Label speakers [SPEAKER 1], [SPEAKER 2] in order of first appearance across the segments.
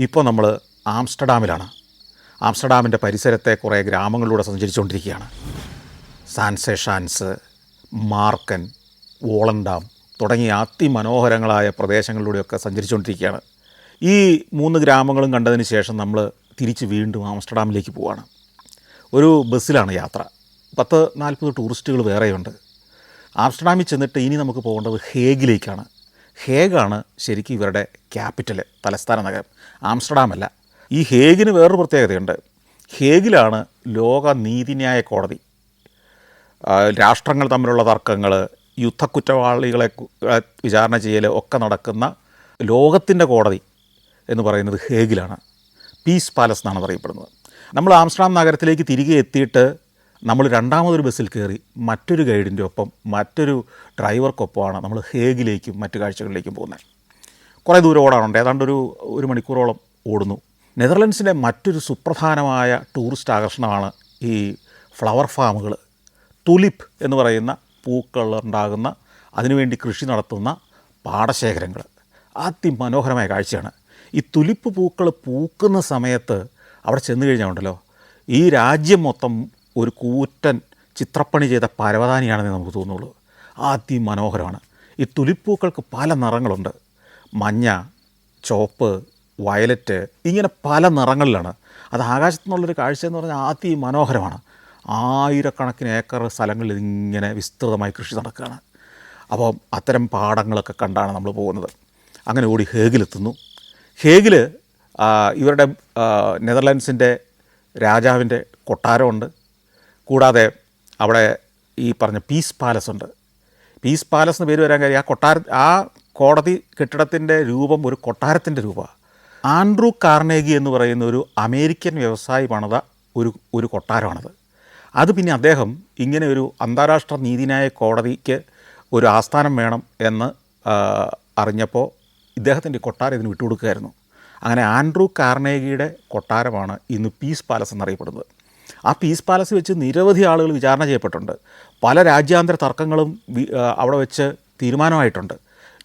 [SPEAKER 1] ഇപ്പോൾ നമ്മൾ ആംസ്റ്റർഡാമിലാണ്. ആംസ്റ്റർഡാമിൻ്റെ പരിസരത്തെ കുറേ ഗ്രാമങ്ങളിലൂടെ സഞ്ചരിച്ചുകൊണ്ടിരിക്കുകയാണ്. സാൻസെഷാൻസ്, മാർക്കൻ, വോളണ്ടാം തുടങ്ങിയ അതിമനോഹരങ്ങളായ പ്രദേശങ്ങളിലൂടെയൊക്കെ സഞ്ചരിച്ചുകൊണ്ടിരിക്കുകയാണ്. ഈ 3 ഗ്രാമങ്ങളും കണ്ടതിന് ശേഷം നമ്മൾ തിരിച്ച് വീണ്ടും ആംസ്റ്റർഡാമിലേക്ക് പോവുകയാണ്. ഒരു ബസ്സിലാണ് യാത്ര. 10-40 ടൂറിസ്റ്റുകൾ വേറെയുണ്ട്. ആംസ്റ്റർഡാമിൽ ചെന്നിട്ട് ഇനി നമുക്ക് പോകേണ്ടത് ഹേഗിലേക്കാണ്. ഹേഗാണ് ശരിക്കും ഇവരുടെ ക്യാപിറ്റൽ, തലസ്ഥാന നഗരം. ആംസ്റ്റർഡാമല്ല. ഈ ഹേഗിന് വേറൊരു പ്രത്യേകതയുണ്ട്. ഹേഗിലാണ് ലോക നീതിന്യായ കോടതി. രാഷ്ട്രങ്ങൾ തമ്മിലുള്ള തർക്കങ്ങൾ, യുദ്ധക്കുറ്റവാളികളെ വിചാരണ ചെയ്യൽ ഒക്കെ നടക്കുന്ന ലോകത്തിൻ്റെ കോടതി എന്ന് പറയുന്നത് ഹേഗിലാണ്. പീസ് പാലസ് എന്നാണ് അറിയപ്പെടുന്നത്. നമ്മൾ ആംസ്റ്റർഡാം നഗരത്തിലേക്ക് തിരികെ എത്തിയിട്ട് നമ്മൾ രണ്ടാമതൊരു ബസ്സിൽ കയറി മറ്റൊരു ഗൈഡിൻ്റെ ഒപ്പം മറ്റൊരു ഡ്രൈവർക്കൊപ്പമാണ് നമ്മൾ ഹേഗിലേക്കും മറ്റു കാഴ്ചകളിലേക്കും പോകുന്നത്. കുറേ ദൂരം ഓടാനുണ്ട്. ഏതാണ്ട് ഒരു മണിക്കൂറോളം ഓടുന്നു. നെതർലൻഡ്സിലെ മറ്റൊരു സുപ്രധാനമായ ടൂറിസ്റ്റ് ആകർഷണമാണ് ഈ ഫ്ലവർ ഫാമുകൾ. തുലിപ്പ് എന്ന് പറയുന്ന പൂക്കളുണ്ടാകുന്ന, അതിനുവേണ്ടി കൃഷി നടത്തുന്ന പാടശേഖരങ്ങൾ. അതിമനോഹരമായ കാഴ്ചയാണ്. ഈ തുലിപ്പ് പൂക്കൾ പൂക്കുന്ന സമയത്ത് അവിടെ ചെന്ന് കഴിഞ്ഞാൽ ഉണ്ടല്ലോ, ഈ രാജ്യം മൊത്തം ഒരു കൂറ്റൻ ചിത്രപ്പണി ചെയ്ത പരവതാനിയാണെന്ന് നമുക്ക് തോന്നുള്ളൂ. അതിമനോഹരമാണ്. ഈ തുലിപ്പൂക്കൾക്ക് പല നിറങ്ങളുണ്ട്. മഞ്ഞ, ചുവപ്പ്, വയലറ്റ്, ഇങ്ങനെ പല നിറങ്ങളിലാണ്. അത് ആകാശത്തു നിന്നുള്ളൊരു കാഴ്ച എന്ന് പറഞ്ഞാൽ അതിമനോഹരമാണ്. ആയിരക്കണക്കിന് ഏക്കർ സ്ഥലങ്ങളിൽ ഇങ്ങനെ വിസ്തൃതമായി കൃഷി നടക്കുകയാണ്. അപ്പോൾ അത്തരം പാടങ്ങളൊക്കെ കണ്ടാണ് നമ്മൾ പോകുന്നത്. അങ്ങനെ ഓടി ഹേഗിലെത്തുന്നു. ഹേഗിൽ ഇവരുടെ നെതർലൻഡ്സിൻ്റെ രാജാവിൻ്റെ കൊട്ടാരമുണ്ട്. കൂടാതെ അവിടെ ഈ പറഞ്ഞ പീസ് പാലസ് ഉണ്ട്. പീസ് പാലസ് എന്ന് പേര് വരാൻ കാര്യം ആ കോടതി കെട്ടിടത്തിൻ്റെ രൂപം ഒരു കൊട്ടാരത്തിൻ്റെ രൂപമാണ്. ആൻഡ്രൂ കാർണേഗി എന്ന് പറയുന്ന ഒരു അമേരിക്കൻ വ്യവസായി പണിത ഒരു കൊട്ടാരമാണത്. അത് പിന്നെ അദ്ദേഹം ഇങ്ങനെ ഒരു അന്താരാഷ്ട്ര നീതിന്യായ കോടതിക്ക് ഒരു ആസ്ഥാനം വേണം എന്ന് അറിഞ്ഞപ്പോൾ ഇദ്ദേഹത്തിൻ്റെ കൊട്ടാരം ഇതിന് വിട്ടുകൊടുക്കുകയായിരുന്നു. അങ്ങനെ ആൻഡ്രൂ കാർണേഗിയുടെ കൊട്ടാരമാണ് ഇന്ന് പീസ് പാലസ് എന്നറിയപ്പെടുന്നത്. ആ പീസ് പാലസ് വെച്ച് നിരവധി ആളുകൾ വിചാരണ ചെയ്യപ്പെട്ടിട്ടുണ്ട്. പല രാജ്യാന്തര തർക്കങ്ങളും അവിടെ വെച്ച് തീരുമാനമായിട്ടുണ്ട്.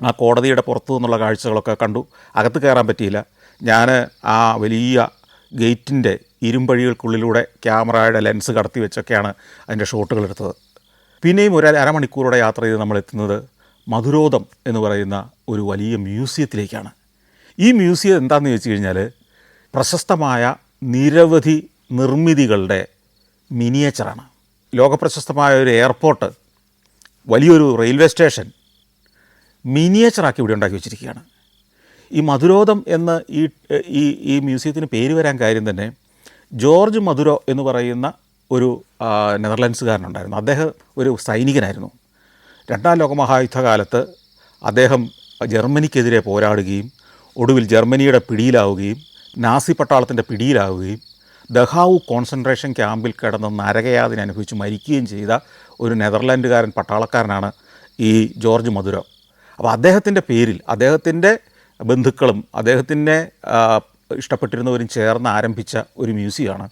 [SPEAKER 1] ആ കോടതിയുടെ പുറത്തു നിന്നുള്ള കാഴ്ചകളൊക്കെ കണ്ടു. അകത്ത് കയറാൻ പറ്റിയില്ല. ഞാൻ ആ വലിയ ഗേറ്റിൻ്റെ ഇരുമ്പഴികൾക്കുള്ളിലൂടെ ക്യാമറയുടെ ലെൻസ് കടത്തി വെച്ചൊക്കെയാണ് അതിൻ്റെ ഷോട്ടുകൾ എടുത്തത്. പിന്നെയും ഒരു അരമണിക്കൂറുടെ യാത്ര ചെയ്ത് നമ്മൾ എത്തുന്നത് മധുരോദം എന്ന് പറയുന്ന ഒരു വലിയ മ്യൂസിയത്തിലേക്കാണ്. ഈ മ്യൂസിയം എന്താണെന്ന് ചോദിച്ചു കഴിഞ്ഞാൽ, പ്രശസ്തമായ നിരവധി നിർമ്മിതികളുടെ മിനിയേച്ചറാണ്. ലോകപ്രശസ്തമായ ഒരു എയർപോർട്ട്, വലിയൊരു റെയിൽവേ സ്റ്റേഷൻ മിനിയേച്ചറാക്കി ഇവിടെ ഉണ്ടാക്കി വെച്ചിരിക്കുകയാണ്. ഈ മധുരോദം എന്ന് ഈ മ്യൂസിയത്തിന് പേര് വരാൻ കാര്യം തന്നെ ജോർജ് മധുരോ എന്ന് പറയുന്ന ഒരു നെതർലൻഡ്സുകാരനുണ്ടായിരുന്നു. അദ്ദേഹം ഒരു സൈനികനായിരുന്നു. 2ാം ലോകമഹായുദ്ധകാലത്ത് അദ്ദേഹം ജർമ്മനിക്കെതിരെ പോരാടുകയും ഒടുവിൽ ജർമ്മനിയുടെ പിടിയിലാവുകയും നാസി പട്ടാളത്തിൻ്റെ പിടിയിലാവുകയും ദഹാവു കോൺസെൻട്രേഷൻ ക്യാമ്പിൽ കിടന്ന് നരകയാതന അനുഭവിച്ച് മരിക്കുകയും ചെയ്ത ഒരു നെതർലാൻഡുകാരൻ പട്ടാളക്കാരനാണ് ഈ ജോർജ് മധുരോ. അപ്പോൾ അദ്ദേഹത്തിൻ്റെ പേരിൽ അദ്ദേഹത്തിൻ്റെ ബന്ധുക്കളും അദ്ദേഹത്തിൻ്റെ ഇഷ്ടപ്പെട്ടിരുന്നവരും ചേർന്ന് ആരംഭിച്ച ഒരു മ്യൂസിയമാണ്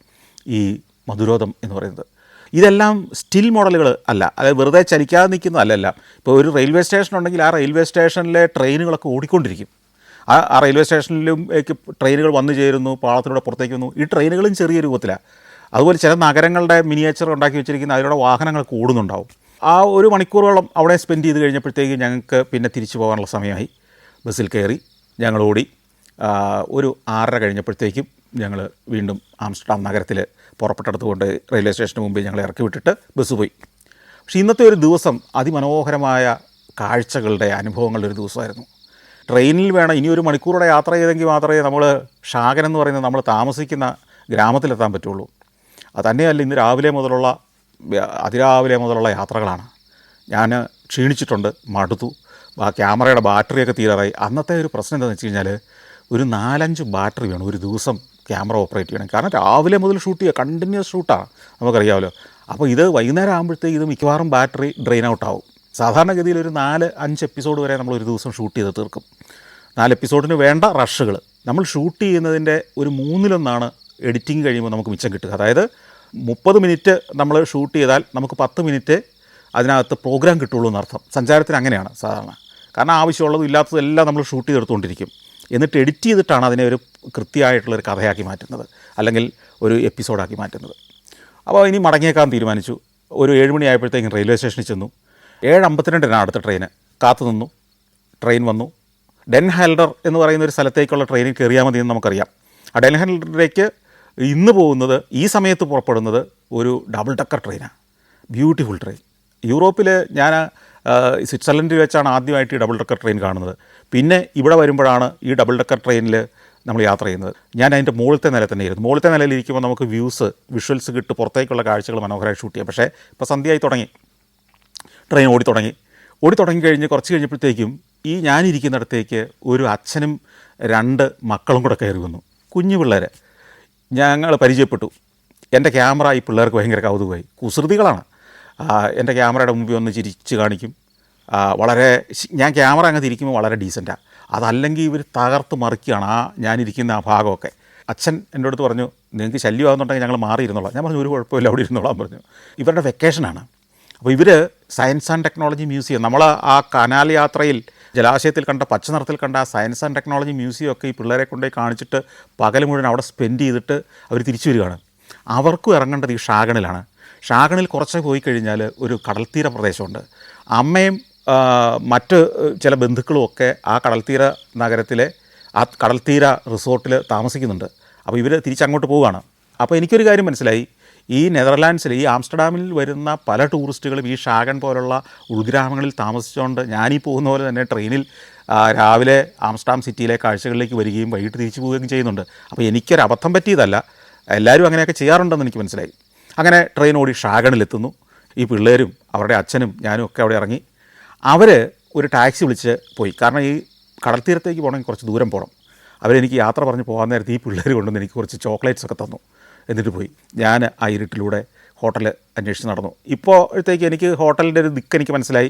[SPEAKER 1] ഈ മധുരോദം എന്ന് പറയുന്നത്. ഇതെല്ലാം സ്റ്റിൽ മോഡലുകൾ അല്ല, അതായത് വെറുതെ ചലിക്കാതെ നിൽക്കുന്നതല്ല. ഇപ്പോൾ ഒരു റെയിൽവേ സ്റ്റേഷൻ ഉണ്ടെങ്കിൽ ആ റെയിൽവേ സ്റ്റേഷനിലെ ട്രെയിനുകളൊക്കെ ഓടിക്കൊണ്ടിരിക്കും. ആ റെയിൽവേ സ്റ്റേഷനിലേക്ക് ട്രെയിനുകൾ വന്നു ചേരുന്നു, പാളത്തിലൂടെ പുറത്തേക്ക് വന്നു. ഈ ട്രെയിനുകളും ചെറിയ രൂപത്തിലാണ്. അതുപോലെ ചില നഗരങ്ങളുടെ മിനിയേച്ചർ ഉണ്ടാക്കി വെച്ചിരിക്കുന്ന അതിലൂടെ വാഹനങ്ങൾ കൂടുന്നുണ്ടാവും. ആ 1 മണിക്കൂറോളം അവിടെ സ്പെൻഡ് ചെയ്ത് കഴിഞ്ഞപ്പോഴത്തേക്ക് ഞങ്ങൾക്ക് പിന്നെ തിരിച്ചു പോകാനുള്ള സമയമായി. ബസ്സിൽ കയറി ഞങ്ങൾ ഓടി. ഒരു 6:30 കഴിഞ്ഞപ്പോഴത്തേക്കും ഞങ്ങൾ വീണ്ടും ആംസ്റ്റർഡാം നഗരത്തിൽ പുറപ്പെട്ടെടുത്ത് കൊണ്ട് റെയിൽവേ സ്റ്റേഷന് മുമ്പേ ഞങ്ങൾ ഇറക്കി വിട്ടിട്ട് ബസ് പോയി. പക്ഷേ ഇന്നത്തെ ഒരു ദിവസം അതിമനോഹരമായ കാഴ്ചകളുടെ അനുഭവങ്ങളുടെ ഒരു ദിവസമായിരുന്നു. ട്രെയിനിൽ വേണം ഇനി 1 മണിക്കൂറുടെ യാത്ര ചെയ്തെങ്കിൽ മാത്രമേ നമ്മൾ ഷാഗൻ എന്ന് പറയുന്നത് നമ്മൾ താമസിക്കുന്ന ഗ്രാമത്തിലെത്താൻ പറ്റുള്ളൂ. അത് തന്നെയല്ല, ഇന്ന് അതിരാവിലെ മുതലുള്ള യാത്രകളാണ്. ഞാൻ ക്ഷീണിച്ചിട്ടുണ്ട്, മടുത്തു. ക്യാമറയുടെ ബാറ്ററിയൊക്കെ തീരാറായി. അന്നത്തെ ഒരു പ്രശ്നം എന്താണെന്ന് വെച്ച് കഴിഞ്ഞാൽ, ഒരു 4-5 ബാറ്ററി വേണം ഒരു ദിവസം ക്യാമറ ഓപ്പറേറ്റ് ചെയ്യണം. കാരണം രാവിലെ മുതൽ ഷൂട്ട് ചെയ്യുക, കണ്ടിന്യൂസ് ഷൂട്ടാണ്, നമുക്കറിയാമല്ലോ. അപ്പോൾ ഇത് വൈകുന്നേരം ആകുമ്പോഴത്തേക്ക് ഇത് മിക്കവാറും ബാറ്ററി ഡ്രെയിൻ ഔട്ട് ആവും. സാധാരണഗതിയിൽ ഒരു 4-5 എപ്പിസോഡ് വരെ നമ്മൾ ഒരു ദിവസം ഷൂട്ട് ചെയ്ത് തീർക്കും. 4 എപ്പിസോഡിന് വേണ്ട റഷുകൾ നമ്മൾ ഷൂട്ട് ചെയ്യുന്നതിൻ്റെ ഒരു 1/3 എഡിറ്റിംഗ് കഴിയുമ്പോൾ നമുക്ക് മിച്ചം കിട്ടുക. അതായത് 30 മിനിറ്റ് നമ്മൾ ഷൂട്ട് ചെയ്താൽ നമുക്ക് 10 മിനിറ്റ് അതിനകത്ത് പ്രോഗ്രാം കിട്ടുള്ളൂ എന്നർത്ഥം. സഞ്ചാരത്തിന് അങ്ങനെയാണ് സാധാരണ. കാരണം ആവശ്യമുള്ളതും ഇല്ലാത്തതും എല്ലാം നമ്മൾ ഷൂട്ട് ചെയ്തെടുത്തുകൊണ്ടിരിക്കും. എന്നിട്ട് എഡിറ്റ് ചെയ്തിട്ടാണ് അതിനെ ഒരു കൃത്യമായിട്ടുള്ളൊരു കഥയാക്കി മാറ്റുന്നത്, അല്ലെങ്കിൽ ഒരു എപ്പിസോഡാക്കി മാറ്റുന്നത്. അപ്പോൾ ഇനി മടങ്ങിയേക്കാൻ തീരുമാനിച്ചു. ഒരു 7 മണിയായപ്പോഴത്തേക്കും റെയിൽവേ സ്റ്റേഷനിൽ ചെന്നു. 7:52 അടുത്ത ട്രെയിന്. കാത്തു നിന്നു. ട്രെയിൻ വന്നു. ഡെൻ ഹെൽഡർ എന്ന് പറയുന്ന ഒരു സ്ഥലത്തേക്കുള്ള ട്രെയിനിൽ കയറിയാൽ മതി എന്ന് നമുക്കറിയാം. ആ ഡെൻ ഹെൽഡറിലേക്ക് ഇന്ന് പോകുന്നത്, ഈ സമയത്ത് പുറപ്പെടുന്നത് ഒരു ഡബിൾ ഡക്കർ ട്രെയിനാണ്. Beautiful train. യൂറോപ്പിൽ ഞാൻ സ്വിറ്റ്സർലൻഡിൽ വെച്ചാണ് ആദ്യമായിട്ട് ഈ ഡബിൾ ഡക്കർ ട്രെയിൻ കാണുന്നത്. പിന്നെ ഇവിടെ വരുമ്പോഴാണ് ഈ ഡബിൾ ഡക്കർ ട്രെയിനിൽ നമ്മൾ യാത്ര ചെയ്യുന്നത്. ഞാൻ അതിൻ്റെ മുകളിലത്തെ നില തന്നെയായിരുന്നു. മുകളിലത്തെ നിലയിലിരിക്കുമ്പോൾ നമുക്ക് വിഷ്വൽസ് കിട്ടും, പുറത്തേക്കുള്ള കാഴ്ചകൾ മനോഹരമായി ഷൂട്ട് ചെയ്യാം. പക്ഷേ ഇപ്പോൾ സന്ധ്യയായി തുടങ്ങി, ട്രെയിൻ ഓടി തുടങ്ങിക്കഴിഞ്ഞ് കുറച്ച് കഴിഞ്ഞപ്പോഴത്തേക്കും ഈ ഞാനിരിക്കുന്നിടത്തേക്ക് ഒരു അച്ഛനും 2 മക്കളും കൂടെ കയറി വന്നു. കുഞ്ഞു പിള്ളേർ. ഞങ്ങൾ പരിചയപ്പെട്ടു. എൻ്റെ ക്യാമറ ഈ പിള്ളേർക്ക് ഭയങ്കര കൗതുകമായി. കുസൃതികളാണ്. എൻ്റെ ക്യാമറയുടെ മുമ്പിൽ ഒന്ന് ചിരിച്ച് കാണിക്കും. ഞാൻ ക്യാമറ അങ്ങ് തിരിക്കുമ്പോൾ വളരെ ഡീസൻറ്റാണ്. അതല്ലെങ്കിൽ ഇവർ തകർത്ത് മറിക്കുകയാണ് ഞാനിരിക്കുന്ന ആ ഭാഗമൊക്കെ. അച്ഛൻ എൻ്റെ അടുത്ത് പറഞ്ഞു, നിങ്ങൾക്ക് ശല്യമാകുന്നുണ്ടെങ്കിൽ ഞങ്ങൾ മാറിയിരുന്നോളാം. ഞാൻ പറഞ്ഞു, ഒരു കുഴപ്പമില്ല, അവിടെ ഇരുന്നോളാം പറഞ്ഞു. ഇവരുടെ വെക്കേഷനാണ്. അപ്പോൾ ഇവർ സയൻസ് ആൻഡ് ടെക്നോളജി മ്യൂസിയം, നമ്മൾ ആ കനാൽ യാത്രയിൽ ജലാശയത്തിൽ കണ്ട പച്ച നിറത്തിൽ കണ്ട ആ സയൻസ് ആൻഡ് ടെക്നോളജി മ്യൂസിയം ഒക്കെ ഈ പിള്ളേരെ കൊണ്ടുപോയി കാണിച്ചിട്ട് പകൽ മുഴുവൻ അവിടെ സ്പെൻഡ് ചെയ്തിട്ട് അവർ തിരിച്ചു വരികയാണ്. അവർക്കും ഇറങ്ങേണ്ടത് ഈ ഷാഗണിലാണ്. ഷാഗണിൽ കുറച്ച് പോയി കഴിഞ്ഞാൽ ഒരു കടൽത്തീര പ്രദേശമുണ്ട്. അമ്മയും മറ്റ് ചില ബന്ധുക്കളും ഒക്കെ ആ കടൽത്തീര നഗരത്തിലെ ആ കടൽത്തീര റിസോർട്ടിൽ താമസിക്കുന്നുണ്ട്. അപ്പോൾ ഇവർ തിരിച്ചങ്ങോട്ട് പോവുകയാണ്. അപ്പോൾ എനിക്കൊരു കാര്യം മനസ്സിലായി, ഈ നെതർലാൻഡ്സിൽ, ഈ ആംസ്റ്റർഡാമിൽ വരുന്ന പല ടൂറിസ്റ്റുകളും ഈ ഷാഗൺ പോലുള്ള ഉൾഗ്രാമങ്ങളിൽ താമസിച്ചുകൊണ്ട് ഞാനീ പോകുന്ന പോലെ തന്നെ ട്രെയിനിൽ രാവിലെ ആംസ്റ്റർഡാം സിറ്റിയിലെ കാഴ്ചകളിലേക്ക് വരികയും വൈകിട്ട് തിരിച്ചു പോവുകയും ചെയ്യുന്നുണ്ട്. അപ്പോൾ എനിക്കൊരു അബദ്ധം പറ്റിയതല്ല, എല്ലാവരും അങ്ങനെയൊക്കെ ചെയ്യാറുണ്ടെന്ന് എനിക്ക് മനസ്സിലായി. അങ്ങനെ ട്രെയിൻ ഓടി ഷാഗണിലെത്തുന്നു. ഈ പിള്ളേരും അവരുടെ അച്ഛനും ഞാനും ഒക്കെ അവിടെ ഇറങ്ങി. അവർ ഒരു ടാക്സി വിളിച്ച് പോയി. കാരണം ഈ കടൽത്തീരത്തേക്ക് പോകണമെങ്കിൽ കുറച്ച് ദൂരം പോകണം. അവരെനിക്ക് യാത്ര പറഞ്ഞ് പോകാൻ നേരത്തെ ഈ പിള്ളേർ കൊണ്ടുവന്ന് എനിക്ക് കുറച്ച് ചോക്ലേറ്റ്സ് ഒക്കെ തന്നു. എന്നിട്ട് പോയി. ഞാൻ ആ ഇരുട്ടിലൂടെ ഹോട്ടൽ അന്വേഷിച്ച് നടന്നു. ഇപ്പോഴത്തേക്ക് എനിക്ക് ഹോട്ടലിൻ്റെ ഒരു ദിക്ക് എനിക്ക് മനസ്സിലായി.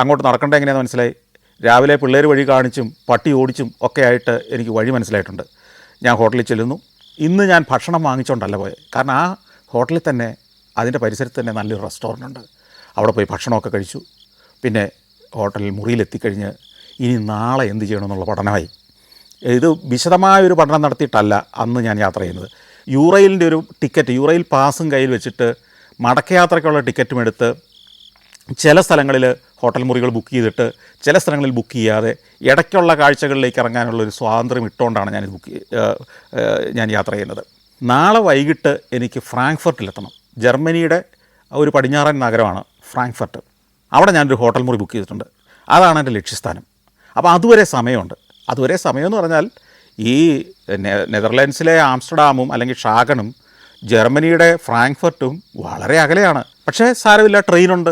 [SPEAKER 1] അങ്ങോട്ട് നടക്കേണ്ട എങ്ങനെയാണെന്ന് മനസ്സിലായി. രാവിലെ പിള്ളേർ വഴി കാണിച്ചും പട്ടി ഓടിച്ചും ഒക്കെ ആയിട്ട് എനിക്ക് വഴി മനസ്സിലായിട്ടുണ്ട്. ഞാൻ ഹോട്ടലിൽ ചെല്ലുന്നു. ഇന്ന് ഞാൻ ഭക്ഷണം വാങ്ങിച്ചുകൊണ്ടല്ല പോയത്. കാരണം ആ ഹോട്ടലിൽ തന്നെ, അതിൻ്റെ പരിസരത്ത് തന്നെ നല്ലൊരു റെസ്റ്റോറൻ്റ് ഉണ്ട്. അവിടെ പോയി ഭക്ഷണമൊക്കെ കഴിച്ചു. പിന്നെ ഹോട്ടലിൽ മുറിയിലെത്തിക്കഴിഞ്ഞ് ഇനി നാളെ എന്ത് ചെയ്യണമെന്നുള്ള പഠനമായി. ഇത് വിശദമായൊരു പഠനം നടത്തിയിട്ടല്ല അന്ന് ഞാൻ യാത്ര ചെയ്യുന്നത്. യൂറയിലിൻ്റെ ഒരു ടിക്കറ്റ്, യൂറയിൽ പാസും കയ്യിൽ വെച്ചിട്ട് മടക്കയാത്രയ്ക്കുള്ള ടിക്കറ്റും എടുത്ത് ചില സ്ഥലങ്ങളിൽ ഹോട്ടൽ മുറികൾ ബുക്ക് ചെയ്തിട്ട് ചില സ്ഥലങ്ങളിൽ ബുക്ക് ചെയ്യാതെ ഇടയ്ക്കുള്ള കാഴ്ചകളിലേക്ക് ഇറങ്ങാനുള്ളൊരു സ്വാതന്ത്ര്യം ഇട്ടുകൊണ്ടാണ് ഞാൻ യാത്ര ചെയ്യുന്നത്. നാളെ വൈകിട്ട് എനിക്ക് ഫ്രാങ്ക്ഫർട്ടിലെത്തണം. ജർമ്മനിയുടെ ഒരു പടിഞ്ഞാറൻ നഗരമാണ് ഫ്രാങ്ക്ഫർട്ട്. അവിടെ ഞാനൊരു ഹോട്ടൽ മുറി ബുക്ക് ചെയ്തിട്ടുണ്ട്. അതാണ് എൻ്റെ ലക്ഷ്യസ്ഥാനം. അപ്പോൾ അതുവരെ സമയമുണ്ട്. അതുവരെ സമയമെന്ന് പറഞ്ഞാൽ ഈ നെതർലാൻഡ്സിലെ ആംസ്റ്റർഡാമും അല്ലെങ്കിൽ ഷാഗണും ജർമ്മനിയുടെ ഫ്രാങ്ക്ഫർട്ടും വളരെ അകലെയാണ്. പക്ഷേ സാരമില്ല, ട്രെയിനുണ്ട്,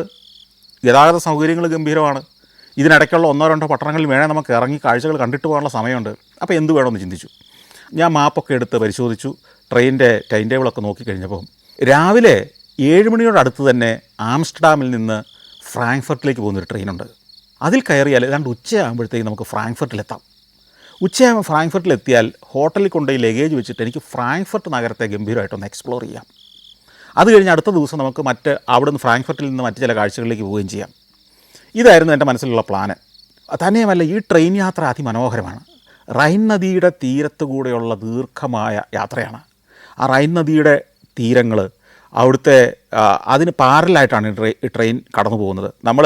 [SPEAKER 1] ഗതാഗത സൗകര്യങ്ങൾ ഗംഭീരമാണ്. ഇതിനിടയ്ക്കുള്ള 1-2 പട്ടണങ്ങളിൽ വേണേൽ നമുക്ക് ഇറങ്ങി കാഴ്ചകൾ കണ്ടിട്ട് പോകാനുള്ള സമയമുണ്ട്. അപ്പോൾ എന്ത് വേണമെന്ന് ചിന്തിച്ചു. ഞാൻ മാപ്പൊക്കെ എടുത്ത് പരിശോധിച്ചു. ട്രെയിനിൻ്റെ ടൈം ടേബിളൊക്കെ നോക്കിക്കഴിഞ്ഞപ്പോൾ രാവിലെ 7 മണിയോടടുത്ത് തന്നെ ആംസ്റ്റർഡാമിൽ നിന്ന് ഫ്രാങ്ക്ഫർട്ടിലേക്ക് പോകുന്നൊരു ട്രെയിനുണ്ട്. അതിൽ കയറിയാൽ ഏതാണ്ട് ഉച്ചയാകുമ്പോഴത്തേക്ക് നമുക്ക് ഫ്രാങ്ക്ഫർട്ടിലെത്താം. ഉച്ചയാകുമ്പോൾ ഫ്രാങ്ക്ഫർട്ടിലെത്തിയാൽ ഹോട്ടലിൽ കൊണ്ടുപോയി ലഗേജ് വെച്ചിട്ട് എനിക്ക് ഫ്രാങ്ക്ഫർട്ട് നഗരത്തെ ഗംഭീരമായിട്ടൊന്ന് എക്സ്പ്ലോർ ചെയ്യാം. അത് കഴിഞ്ഞ് അടുത്ത ദിവസം നമുക്ക് അവിടുന്ന് ഫ്രാങ്ക്ഫർട്ടിൽ നിന്ന് മറ്റ് ചില കാഴ്ചകളിലേക്ക് പോവുകയും ചെയ്യാം. ഇതായിരുന്നു എൻ്റെ മനസ്സിലുള്ള പ്ലാന്. തന്നെയുമല്ല, ഈ ട്രെയിൻ യാത്ര അതിമനോഹരമാണ്. റൈൻ നദിയുടെ തീരത്ത് കൂടെയുള്ള ദീർഘമായ യാത്രയാണ്. ആ റൈൻ നദിയുടെ തീരങ്ങൾ, അവിടുത്തെ അതിന് പാരലായിട്ടാണ് ഈ ട്രെയിൻ കടന്നു പോകുന്നത്. നമ്മൾ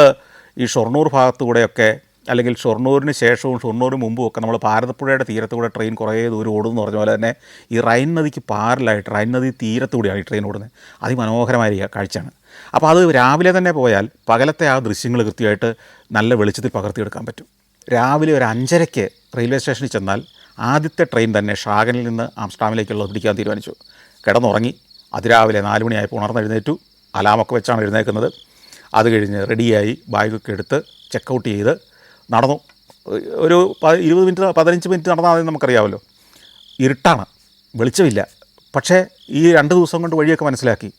[SPEAKER 1] ഈ ഷൊർണൂർ ഭാഗത്തു കൂടെയൊക്കെ, അല്ലെങ്കിൽ ഷൊർണൂരിന് ശേഷവും ഷൊർണൂരിന് മുമ്പും ഒക്കെ നമ്മൾ ഭാരതപ്പുഴയുടെ തീരത്ത് കൂടെ ട്രെയിൻ കുറേ ദൂരം ഓടുമെന്ന് പറഞ്ഞ പോലെ തന്നെ ഈ റൈൻ നദിക്ക് പാരലായിട്ട്, റൈൻ നദി തീരത്തു കൂടിയാണ് ഈ ട്രെയിൻ ഓടുന്നത്. അതിമനോഹരമായ കാഴ്ചയാണ്. അപ്പോൾ അത് രാവിലെ തന്നെ പോയാൽ പകലത്തെ ആ ദൃശ്യങ്ങൾ കൃത്യമായിട്ട് നല്ല വെളിച്ചത്തിൽ പകർത്തിയെടുക്കാൻ പറ്റും. രാവിലെ ഒരു 5:30 റെയിൽവേ സ്റ്റേഷനിൽ ചെന്നാൽ ആദ്യത്തെ ട്രെയിൻ തന്നെ ഷാഗനിൽ നിന്ന് ആംസ്റ്റർഡാമിലേക്കുള്ളത് പിടിക്കാൻ തീരുമാനിച്ചു. കിടന്നുറങ്ങി. അതിരാവിലെ 4 മണിയായപ്പോൾ ഉണർന്നെഴുന്നേറ്റു. അലാമൊക്കെ വെച്ചാണ് എഴുന്നേൽക്കുന്നത്. അത് കഴിഞ്ഞ് റെഡിയായി ബാഗൊക്കെ എടുത്ത് ചെക്കൗട്ട് ചെയ്ത് നടന്നു. ഒരു 20 മിനിറ്റ് 15 മിനിറ്റ് നടന്നാൽ മതി. നമുക്കറിയാമല്ലോ, ഇരുട്ടാണ്, വെളിച്ചമില്ല. പക്ഷേ ഈ 2 ദിവസം കൊണ്ട് വഴിയൊക്കെ മനസ്സിലാക്കി.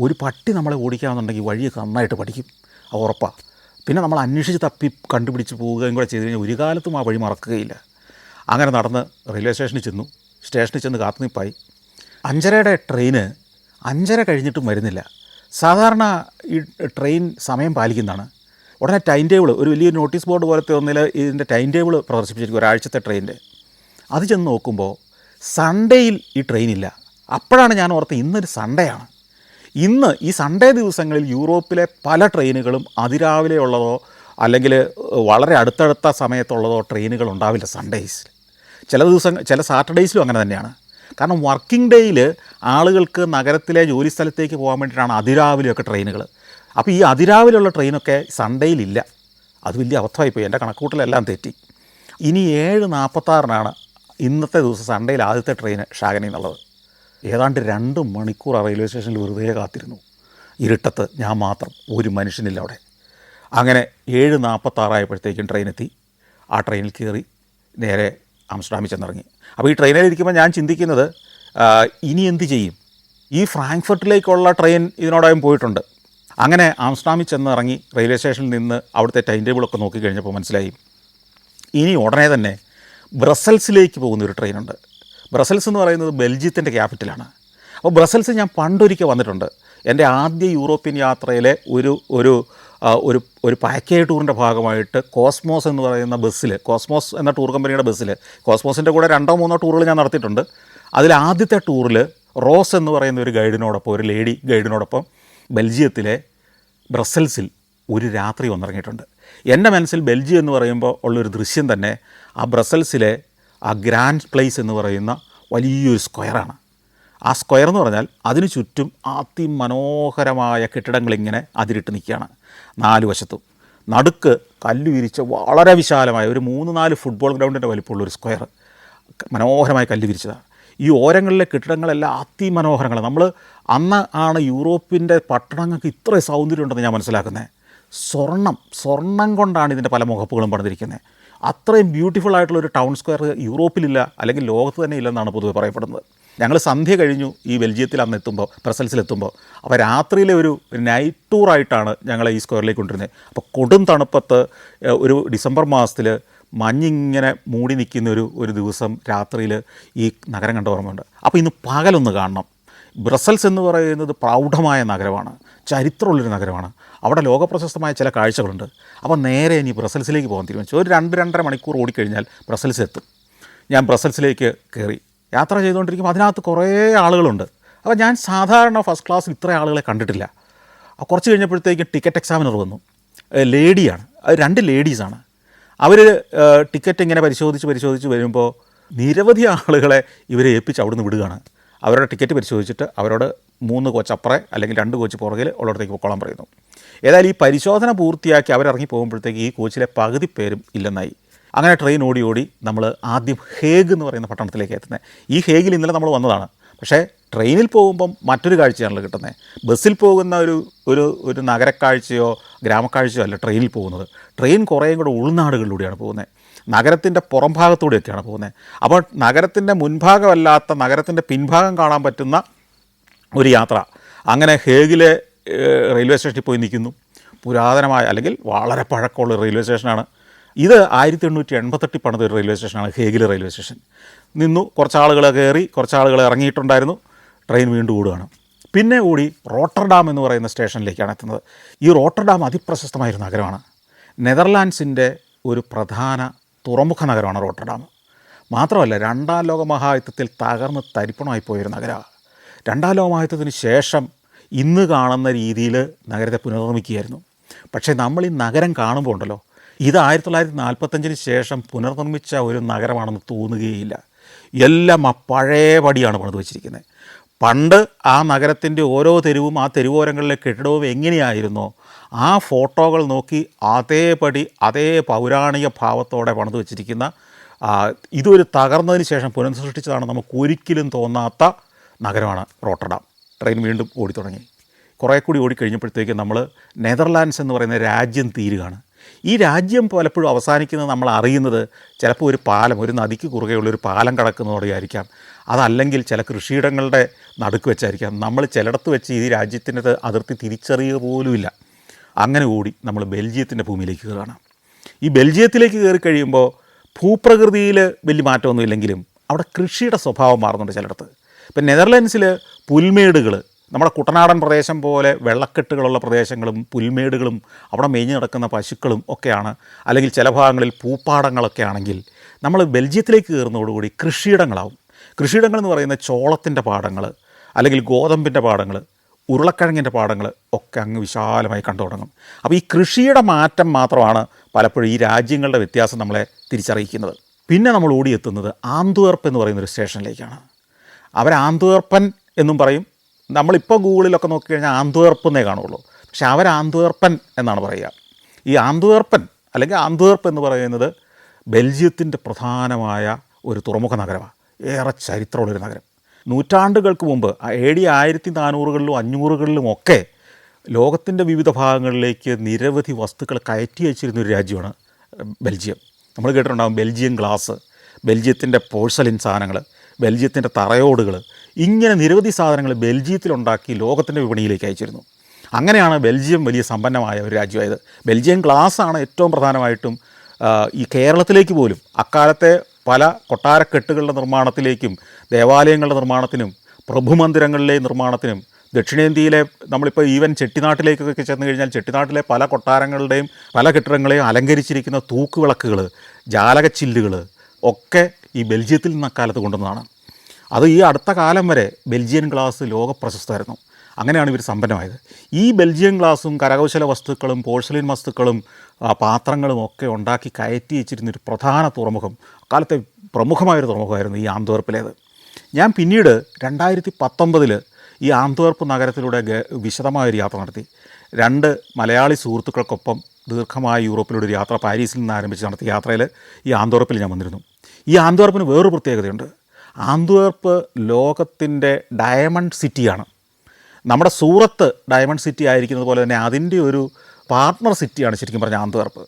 [SPEAKER 1] ഒരു പട്ടി നമ്മളെ ഓടിക്കാമെന്നുണ്ടെങ്കിൽ വഴിയൊക്കെ നന്നായിട്ട് പഠിക്കും, അത് ഉറപ്പാണ്. പിന്നെ നമ്മൾ അന്വേഷിച്ച് തപ്പി കണ്ടുപിടിച്ച് പോവുകയും കൂടെ ചെയ്ത് കഴിഞ്ഞാൽ ഒരു കാലത്തും ആ വഴി മറക്കുകയില്ല. അങ്ങനെ നടന്ന് റെയിൽവേ സ്റ്റേഷനിൽ ചെന്ന് കാത്തുനിൽപ്പായി. 5:30 ട്രെയിന് 5:30 കഴിഞ്ഞിട്ടും വരുന്നില്ല. സാധാരണ ഈ ട്രെയിൻ സമയം പാലിക്കുന്നതാണ്. ഉടനെ ടൈം ടേബിൾ ഒരു വലിയ നോട്ടീസ് ബോർഡ് പോലത്തെ ഒന്നിൽ ഇതിൻ്റെ ടൈം ടേബിൾ പ്രദർശിപ്പിച്ചിരിക്കും, ഒരാഴ്ചത്തെ ട്രെയിനിൻ്റെ. അത് ചെന്ന് നോക്കുമ്പോൾ സൺഡേയിൽ ഈ ട്രെയിനില്ല. അപ്പോഴാണ് ഞാൻ ഓർത്തത് ഇന്നൊരു സൺഡേ ആണ്. ഇന്ന് ഈ സൺഡേ ദിവസങ്ങളിൽ യൂറോപ്പിലെ പല ട്രെയിനുകളും അതിരാവിലെ ഉള്ളതോ അല്ലെങ്കിൽ വളരെ അടുത്തടുത്ത സമയത്തുള്ളതോ ട്രെയിനുകൾ ഉണ്ടാവില്ല സൺഡേയ്സിൽ. ചില ദിവസം ചില സാറ്റർഡേയ്സിലും അങ്ങനെ തന്നെയാണ്. കാരണം വർക്കിംഗ് ഡേയിൽ ആളുകൾക്ക് നഗരത്തിലെ ജോലി സ്ഥലത്തേക്ക് പോകാൻ വേണ്ടിയിട്ടാണ് അതിരാവിലെയൊക്കെ ട്രെയിനുകൾ. അപ്പോൾ ഈ അതിരാവിലെയുള്ള ട്രെയിനൊക്കെ സൺഡേയിലില്ല. അത് വലിയ അബദ്ധമായിപ്പോയി, എൻ്റെ കണക്കൂട്ടലെല്ലാം തെറ്റി. ഇനി 7:46 ഇന്നത്തെ ദിവസം സൺഡേയിൽ ആദ്യത്തെ ട്രെയിൻ ഷാഗനി എന്നുള്ളത്. ഏതാണ്ട് 2 മണിക്കൂർ ആ റെയിൽവേ സ്റ്റേഷനിൽ വെറുതെ കാത്തിരുന്നു. ഇരുട്ടത്ത് ഞാൻ മാത്രം, ഒരു മനുഷ്യനില്ല അവിടെ. അങ്ങനെ 7:46 ആയപ്പോഴത്തേക്കും ട്രെയിനെത്തി. ആ ട്രെയിനിൽ കയറി നേരെ ആംസ്റ്റർഡാമിൽ ചെന്നിറങ്ങി. അപ്പോൾ ഈ ട്രെയിനിലിരിക്കുമ്പോൾ ഞാൻ ചിന്തിക്കുന്നത് ഇനി എന്ത് ചെയ്യും. ഈ ഫ്രാങ്ക്ഫർട്ടിലേക്കുള്ള ട്രെയിൻ ഇതിനോടകം പോയിട്ടുണ്ട്. അങ്ങനെ ആംസ്റ്റർഡാമിൽ ചെന്നിറങ്ങി റെയിൽവേ സ്റ്റേഷനിൽ നിന്ന് അവിടുത്തെ ടൈം ടേബിളൊക്കെ നോക്കിക്കഴിഞ്ഞപ്പോൾ മനസ്സിലായി ഇനി ഉടനെ തന്നെ ബ്രസൽസിലേക്ക് പോകുന്നൊരു ട്രെയിനുണ്ട്. ബ്രസൽസ് എന്ന് പറയുന്നത് ബെൽജിയത്തിൻ്റെ ക്യാപിറ്റലാണ്. അപ്പോൾ ബ്രസൽസ് ഞാൻ പണ്ടൊരിക്കൽ വന്നിട്ടുണ്ട്. എൻ്റെ ആദ്യ യൂറോപ്യൻ യാത്രയിലെ ഒരു ഒരു ഒരു ഒരു പാക്കേജ് ടൂറിൻ്റെ ഭാഗമായിട്ട് കോസ്മോസ് എന്ന് പറയുന്ന ബസ്സിൽ, കോസ്മോസ് എന്ന ടൂർ കമ്പനിയുടെ ബസ്സിൽ, കോസ്മോസിൻ്റെ കൂടെ 2-3 ടൂറുകൾ ഞാൻ നടത്തിയിട്ടുണ്ട്. അതിൽ ആദ്യത്തെ ടൂറിൽ റോസ് എന്ന് പറയുന്ന ഒരു ഗൈഡിനോടൊപ്പം, ഒരു ലേഡി ഗൈഡിനോടൊപ്പം ബെൽജിയത്തിലെ ബ്രസൽസിൽ ഒരു രാത്രി വന്നിറങ്ങിയിട്ടുണ്ട്. എൻ്റെ മനസ്സിൽ ബെൽജിയം എന്ന് പറയുമ്പോൾ ഉള്ളൊരു ദൃശ്യം തന്നെ ആ ബ്രസൽസിലെ ആ ഗ്രാൻഡ് പ്ലേസ് എന്ന് പറയുന്ന വലിയൊരു സ്ക്വയറാണ്. ആ സ്ക്വയർ എന്ന് പറഞ്ഞാൽ അതിനു ചുറ്റും അതിമനോഹരമായ കെട്ടിടങ്ങളിങ്ങനെ അതിരിട്ട് നിൽക്കുകയാണ്. 4 വശത്തും നടുക്ക് കല്ല് വിരിച്ച വളരെ വിശാലമായ ഒരു 3-4 ഫുട്ബോൾ ഗ്രൗണ്ടിൻ്റെ വലിപ്പമുള്ളൊരു സ്ക്വയർ മനോഹരമായി കല്ല് വിരിച്ചതാണ്. ഈ ഓരങ്ങളിലെ കെട്ടിടങ്ങളെല്ലാം അതിമനോഹരങ്ങൾ. നമ്മൾ അന്ന് ആണ് യൂറോപ്പിൻ്റെ പട്ടണങ്ങൾക്ക് ഇത്ര സൗന്ദര്യം ഉണ്ടെന്ന് ഞാൻ മനസ്സിലാക്കുന്നത്. സ്വർണം കൊണ്ടാണ് ഇതിൻ്റെ പല മുഖപ്പുകളും പണിതിരിക്കുന്നത്. അത്രയും ബ്യൂട്ടിഫുൾ ആയിട്ടുള്ളൊരു ടൗൺ സ്ക്വയർ യൂറോപ്പിലില്ല, അല്ലെങ്കിൽ ലോകത്ത് തന്നെ ഇല്ലെന്നാണ് പൊതുവെ പറയപ്പെടുന്നത്. ഞങ്ങൾ സന്ധ്യ കഴിഞ്ഞു ഈ ബെൽജിയത്തിൽ അന്ന് എത്തുമ്പോൾ, ബ്രസൽസിലെത്തുമ്പോൾ. അപ്പോൾ രാത്രിയിലെ ഒരു നൈറ്റ് ടൂറായിട്ടാണ് ഞങ്ങളെ ഈ സ്ക്വയറിലേക്ക് കൊണ്ടിരുന്നത്. അപ്പോൾ കൊടും തണുപ്പത്ത് ഒരു ഡിസംബർ മാസത്തിൽ മഞ്ഞിങ്ങനെ മൂടി നിൽക്കുന്ന ഒരു ദിവസം രാത്രിയിൽ ഈ നഗരം കണ്ട ഓർമ്മയുണ്ട്. അപ്പോൾ ഇന്ന് പകലൊന്ന് കാണണം. ബ്രസൽസ് എന്ന് പറയുന്നത് പ്രൗഢമായ നഗരമാണ്, ചരിത്രമുള്ളൊരു നഗരമാണ്. അവിടെ ലോകപ്രശസ്തമായ ചില കാഴ്ചകളുണ്ട്. അപ്പോൾ നേരെ ഇനി ബ്രസൽസിലേക്ക് പോകാൻ തീരുമാനിച്ചു. ഒരു 2-2.5 മണിക്കൂർ ഓടിക്കഴിഞ്ഞാൽ ബ്രസൽസ് എത്തും. ഞാൻ ബ്രസൽസിലേക്ക് കയറി യാത്ര ചെയ്തുകൊണ്ടിരിക്കുമ്പോൾ അതിനകത്ത് കുറേ ആളുകളുണ്ട്. അപ്പോൾ ഞാൻ സാധാരണ ഫസ്റ്റ് ക്ലാസ്സിൽ ഇത്ര ആളുകളെ കണ്ടിട്ടില്ല. കുറച്ച് കഴിഞ്ഞപ്പോഴത്തേക്കും ടിക്കറ്റ് എക്സാമിനർ വന്നു. ലേഡിയാണ്, അത് 2 ലേഡീസാണ്. അവർ ടിക്കറ്റ് ഇങ്ങനെ പരിശോധിച്ച് വരുമ്പോൾ നിരവധി ആളുകളെ ഇവരെ ഏൽപ്പിച്ച് അവിടുന്ന് വിടുകയാണ്. അവരുടെ ടിക്കറ്റ് പരിശോധിച്ചിട്ട് അവരോട് 3 കോച്ച് അപ്പുറേ അല്ലെങ്കിൽ 2 കോച്ച് പുറകിൽ ഉള്ളിടത്തേക്ക് പൊക്കോളാൻ പറയുന്നു. ഏതായാലും ഈ പരിശോധന പൂർത്തിയാക്കി അവരിറങ്ങി പോകുമ്പോഴത്തേക്ക് ഈ കോച്ചിലെ പകുതി പേരും ഇല്ലെന്നായി. അങ്ങനെ ട്രെയിൻ ഓടി നമ്മൾ ആദ്യം ഹേഗ് എന്ന് പറയുന്ന പട്ടണത്തിലേക്ക് എത്തുന്നത്. ഈ ഹേഗിൽ ഇന്നലെ നമ്മൾ വന്നതാണ്. പക്ഷേ ട്രെയിനിൽ പോകുമ്പം മറ്റൊരു കാഴ്ചയാണല്ലോ കിട്ടുന്നത്. ബസ്സിൽ പോകുന്ന ഒരു നഗരക്കാഴ്ചയോ ഗ്രാമക്കാഴ്ചയോ അല്ല ട്രെയിനിൽ പോകുന്നത്. ട്രെയിൻ കുറേയും കൂടെ ഉൾനാടുകളിലൂടെയാണ് പോകുന്നത്. നഗരത്തിൻ്റെ പുറം ഭാഗത്തൂടെയൊക്കെയാണ് പോകുന്നത്. അപ്പോൾ നഗരത്തിൻ്റെ മുൻഭാഗമല്ലാത്ത നഗരത്തിൻ്റെ പിൻഭാഗം കാണാൻ പറ്റുന്ന ഒരു യാത്ര. അങ്ങനെ ഹേഗിലെ റെയിൽവേ സ്റ്റേഷനിൽ പോയി നിൽക്കുന്നു. പുരാതനമായ അല്ലെങ്കിൽ വളരെ പഴക്കമുള്ള റെയിൽവേ സ്റ്റേഷനാണ് ഇത്. 1888 പണിത ഒരു റെയിൽവേ സ്റ്റേഷനാണ് ഹേഗിലെ റെയിൽവേ സ്റ്റേഷൻ. നിന്നു, കുറച്ച് ആളുകൾ കയറി, കുറച്ച് ആളുകൾ ഇറങ്ങിയിട്ടുണ്ടായിരുന്നു. ട്രെയിൻ വീണ്ടും ഓടുകയാണ്. പിന്നെ ഓടി റോട്ടർഡാം എന്ന് പറയുന്ന സ്റ്റേഷനിലേക്കാണ് എത്തുന്നത്. ഈ റോട്ടർഡാം അതിപ്രശസ്തമായൊരു നഗരമാണ്. നെതർലാൻഡ്സിൻ്റെ ഒരു പ്രധാന തുറമുഖ നഗരമാണ് റോട്ടർഡാം. മാത്രമല്ല 2-ാം ലോക മഹായുദ്ധത്തിൽ തകർന്ന് തരിപ്പണമായി പോയൊരു നഗരമാണ്. 2-ാം ലോക മഹായുദ്ധത്തിന് ശേഷം ഇന്ന് കാണുന്ന രീതിയിൽ നഗരത്തെ പുനർനിർമ്മിക്കുകയായിരുന്നു. പക്ഷേ നമ്മൾ ഈ നഗരം കാണുമ്പോൾ ഉണ്ടല്ലോ, ഇത് 1945 ശേഷം പുനർനിർമ്മിച്ച ഒരു നഗരമാണെന്ന് തോന്നുകയില്ല. എല്ലാം ആ പഴയ പടിയാണ് പണിത് വച്ചിരിക്കുന്നത്. പണ്ട് ആ നഗരത്തിൻ്റെ ഓരോ തെരുവും ആ തെരുവോരങ്ങളിലെ കെട്ടിടവും എങ്ങനെയായിരുന്നോ ആ ഫോട്ടോകൾ നോക്കി അതേപടി അതേ പൗരാണിക ഭാവത്തോടെ പണിത് വച്ചിരിക്കുന്ന ഇതൊരു തകർന്നതിന് ശേഷം പുനഃസൃഷ്ടിച്ചതാണ് നമുക്ക് ഒരിക്കലും തോന്നാത്ത നഗരമാണ് റോട്ടർഡാം. ട്രെയിൻ വീണ്ടും ഓടിത്തുടങ്ങി. കുറേ കൂടി ഓടിക്കഴിഞ്ഞപ്പോഴത്തേക്ക് നമ്മൾ നെതർലാൻഡ്സ് എന്ന് പറയുന്ന രാജ്യം തീരുകയാണ്. ഈ രാജ്യം പലപ്പോഴും അവസാനിക്കുന്നത് നമ്മൾ അറിയുന്നത് ചിലപ്പോൾ ഒരു പാലം, ഒരു നദിക്ക് കുറുകെയുള്ളൊരു പാലം കടക്കുന്നതോടെയായിരിക്കാം. അതല്ലെങ്കിൽ ചില കൃഷിയിടങ്ങളുടെ നടുക്ക് വെച്ചായിരിക്കാം. നമ്മൾ ചിലയിടത്ത് വെച്ച് ഈ രാജ്യത്തിൻ്റെ അതിർത്തി തിരിച്ചറിയുക പോലുമില്ല. അങ്ങനെ കൂടി നമ്മൾ ബെൽജിയത്തിൻ്റെ ഭൂമിയിലേക്ക് കയറുകയാണ്. ഈ ബെൽജിയത്തിലേക്ക് കയറി കഴിയുമ്പോൾ ഭൂപ്രകൃതിയിൽ വലിയ മാറ്റമൊന്നും ഇല്ലെങ്കിലും അവിടെ കൃഷിയുടെ സ്വഭാവം മാറുന്നുണ്ട് ചിലയിടത്ത്. ഇപ്പം നെതർലാൻഡ്സിൽ പുൽമേടുകൾ, നമ്മുടെ കുട്ടനാടൻ പ്രദേശം പോലെ വെള്ളക്കെട്ടുകളുള്ള പ്രദേശങ്ങളും പുൽമേടുകളും അവിടെ മേഞ്ഞു നടക്കുന്ന പശുക്കളും ഒക്കെയാണ്, അല്ലെങ്കിൽ ചില ഭാഗങ്ങളിൽ പൂപ്പാടങ്ങളൊക്കെ ആണെങ്കിൽ നമ്മൾ ബെൽജിയത്തിലേക്ക് കയറുന്നതോടുകൂടി കൃഷിയിടങ്ങളാവും. കൃഷിയിടങ്ങൾ എന്ന് പറയുന്ന ചോളത്തിൻ്റെ പാടങ്ങൾ, അല്ലെങ്കിൽ ഗോതമ്പിൻ്റെ പാടങ്ങൾ, ഉരുളക്കിഴങ്ങിൻ്റെ പാടങ്ങൾ ഒക്കെ അങ്ങ് വിശാലമായി കണ്ടു തുടങ്ങും. അപ്പോൾ ഈ കൃഷിയുടെ മാറ്റം മാത്രമാണ് പലപ്പോഴും ഈ രാജ്യങ്ങളുടെ വ്യത്യാസം നമ്മളെ തിരിച്ചറിയിക്കുന്നത്. പിന്നെ നമ്മൾ ഓടിയെത്തുന്നത് ആന്ത്വേർപ്പ് എന്ന് പറയുന്നൊരു സ്റ്റേഷനിലേക്കാണ്. അവർ ആന്ത്വേർപ്പൻ എന്നും പറയും. നമ്മളിപ്പോൾ ഗൂഗിളിലൊക്കെ നോക്കിക്കഴിഞ്ഞാൽ ആന്ത്വേർപ്പ് എന്നേ കാണുള്ളൂ, പക്ഷേ അവർ ആന്ത്വേർപ്പൻ എന്നാണ് പറയുക. ഈ ആന്ത്വേർപ്പൻ അല്ലെങ്കിൽ ആന്ത്വേർപ്പ് എന്ന് പറയുന്നത് ബെൽജിയത്തിൻ്റെ പ്രധാനമായ ഒരു തുറമുഖ നഗരമാണ്. ഏറെ ചരിത്രമുള്ളൊരു നഗരം. നൂറ്റാണ്ടുകൾക്ക് മുമ്പ് AD 1400-കളിലും 500-കളിലും ഒക്കെ ലോകത്തിൻ്റെ വിവിധ ഭാഗങ്ങളിലേക്ക് നിരവധി വസ്തുക്കൾ കയറ്റി അയച്ചിരുന്നൊരു രാജ്യമാണ് ബെൽജിയം. നമ്മൾ കേട്ടിട്ടുണ്ടാകും ബെൽജിയം ഗ്ലാസ്, ബെൽജിയത്തിൻ്റെ പോഴ്സലിൻ സാധനങ്ങൾ, ബെൽജിയത്തിൻ്റെ തറയോടുകൾ, ഇങ്ങനെ നിരവധി സാധനങ്ങൾ ബെൽജിയത്തിലുണ്ടാക്കി ലോകത്തിൻ്റെ വിപണിയിലേക്ക് അയച്ചിരുന്നു. അങ്ങനെയാണ് ബെൽജിയം വലിയ സമ്പന്നമായ ഒരു രാജ്യമായത്. ബെൽജിയം ഗ്ലാസ്സാണ് ഏറ്റവും പ്രധാനമായിട്ടും ഈ കേരളത്തിലേക്ക് പോലും അക്കാലത്തെ പല കൊട്ടാരക്കെട്ടുകളുടെ നിർമ്മാണത്തിലേക്കും ദേവാലയങ്ങളുടെ നിർമ്മാണത്തിനും പ്രഭുമന്ദിരങ്ങളിലെ നിർമ്മാണത്തിനും ദക്ഷിണേന്ത്യയിലെ നമ്മളിപ്പോൾ ഈവൻ ചെട്ടിനാട്ടിലേക്കൊക്കെ ചെന്ന് കഴിഞ്ഞാൽ ചെട്ടിനാട്ടിലെ പല കൊട്ടാരങ്ങളുടെയും പല കെട്ടിടങ്ങളെയും അലങ്കരിച്ചിരിക്കുന്ന തൂക്കുവിളക്കുകൾ, ജാലകച്ചില്ലുകൾ ഒക്കെ ഈ ബെൽജിയത്തിൽ നിന്ന് അക്കാലത്ത് കൊണ്ടുവന്നതാണ്. അത് ഈ അടുത്ത കാലം വരെ ബെൽജിയൻ ഗ്ലാസ് ലോക പ്രശസ്തമായിരുന്നു. അങ്ങനെയാണ് ഇവർ സമ്പന്നമായത്. ഈ ബെൽജിയൻ ഗ്ലാസും കരകൗശല വസ്തുക്കളും പോഴ്സലിൻ വസ്തുക്കളും പാത്രങ്ങളും ഒക്കെ ഉണ്ടാക്കി കയറ്റി വെച്ചിരുന്നൊരു പ്രധാന തുറമുഖം, അക്കാലത്തെ പ്രമുഖമായൊരു തുറമുഖമായിരുന്നു ഈ ആന്ത്വേർപ്പിലേത്. ഞാൻ പിന്നീട് 2019 ഈ ആന്ത്വേർപ്പ് നഗരത്തിലൂടെ വിശദമായൊരു യാത്ര നടത്തി. 2 മലയാളി സുഹൃത്തുക്കൾക്കൊപ്പം ദീർഘമായ യൂറോപ്പിലൂടെ ഒരു യാത്ര പാരീസിൽ നിന്ന് ആരംഭിച്ച് നടത്തിയ യാത്രയിൽ ഈ ആന്ത്വേർപ്പിൽ ഞാൻ വന്നിരുന്നു. ഈ ആന്ത്വേർപ്പിന് വേറൊരു പ്രത്യേകതയുണ്ട്. ആന്ത്വേർപ്പ് ലോകത്തിൻ്റെ ഡയമണ്ട് സിറ്റിയാണ്. നമ്മുടെ സൂറത്ത് ഡയമണ്ട് സിറ്റി ആയിരിക്കുന്നത് പോലെ തന്നെ അതിൻ്റെ ഒരു പാർട്ട്ണർ സിറ്റിയാണ് ശരിക്കും പറഞ്ഞാൽ ആന്ത്വേർപ്പ്.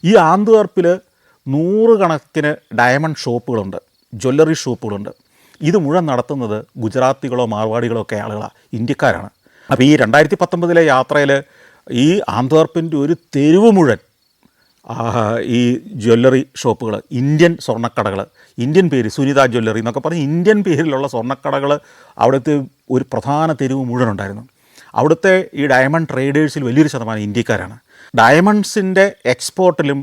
[SPEAKER 1] ഈ ആന്ത്വേർപ്പിൽ 100 കണക്കിന് ഡയമണ്ട് ഷോപ്പുകളുണ്ട്, ജ്വല്ലറി ഷോപ്പുകളുണ്ട്. ഇത് മുഴുവൻ നടത്തുന്നത് ഗുജറാത്തികളോ മാർവാടികളോ ഒക്കെ ആളുകളാണ്, ഇന്ത്യക്കാരാണ്. അപ്പോൾ ഈ 2019 യാത്രയിൽ ഈ ആന്ത്വേർപ്പിൻ്റെ ഒരു തെരുവ് മുഴുവൻ ഈ ജ്വല്ലറി ഷോപ്പുകൾ, ഇന്ത്യൻ സ്വർണ്ണക്കടകൾ, ഇന്ത്യൻ പേര് സുനിത ജ്വല്ലറി എന്നൊക്കെ പറഞ്ഞ് ഇന്ത്യൻ പേരിലുള്ള സ്വർണ്ണക്കടകൾ അവിടുത്തെ ഒരു പ്രധാന തെരുവ് മുഴുവൻ ഉണ്ടായിരുന്നു. അവിടുത്തെ ഈ ഡയമണ്ട് ട്രേഡേഴ്സിൽ വലിയൊരു ശതമാനം ഇന്ത്യക്കാരാണ്. ഡയമണ്ട്സിൻ്റെ എക്സ്പോർട്ടിലും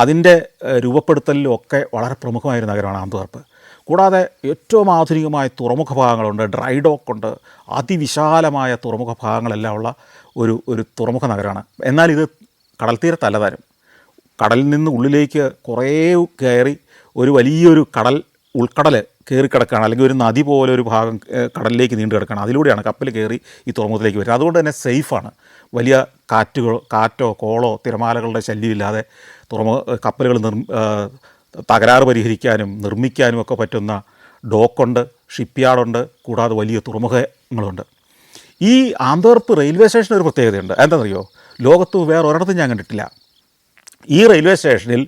[SPEAKER 1] അതിൻ്റെ രൂപപ്പെടുത്തലിലും ഒക്കെ വളരെ പ്രമുഖമായൊരു നഗരമാണ് ആന്ത്വേർപ്പ്. കൂടാതെ ഏറ്റവും ആധുനികമായ തുറമുഖ ഭാഗങ്ങളുണ്ട്, ഡ്രൈ ഡോക്കുണ്ട്, അതിവിശാലമായ തുറമുഖ ഭാഗങ്ങളെല്ലാം ഉള്ള ഒരു തുറമുഖ നഗരമാണ്. എന്നാൽ ഇത് കടൽത്തീരത്തല്ല താനും. കടലിൽ നിന്ന് ഉള്ളിലേക്ക് കുറേ കയറി ഒരു വലിയൊരു ഉൾക്കടൽ കയറി കിടക്കുകയാണ്, അല്ലെങ്കിൽ ഒരു നദി പോലെ ഒരു ഭാഗം കടലിലേക്ക് നീണ്ടു കിടക്കുകയാണ്. അതിലൂടെയാണ് കപ്പൽ കയറി ഈ തുറമുഖത്തിലേക്ക് വരുന്നത്. അതുകൊണ്ട് തന്നെ സേഫാണ്. വലിയ കാറ്റോ കോളോ തിരമാലകളുടെ ശല്യമില്ലാതെ കപ്പലുകൾ തകരാറ് പരിഹരിക്കാനും നിർമ്മിക്കാനും ഒക്കെ പറ്റുന്ന ഡോക്കുണ്ട്, ഷിപ്പ്യാർഡുണ്ട്, കൂടാതെ വലിയ തുറമുഖങ്ങളുണ്ട്. ഈ ആന്ത്വേർപ്പ് റെയിൽവേ സ്റ്റേഷന് ഒരു പ്രത്യേകതയുണ്ട്. എന്താണെന്നറിയോ? ലോകത്ത് വേറെ ഒരിടത്തും ഞാൻ കണ്ടിട്ടില്ല. ഈ റെയിൽവേ സ്റ്റേഷനിൽ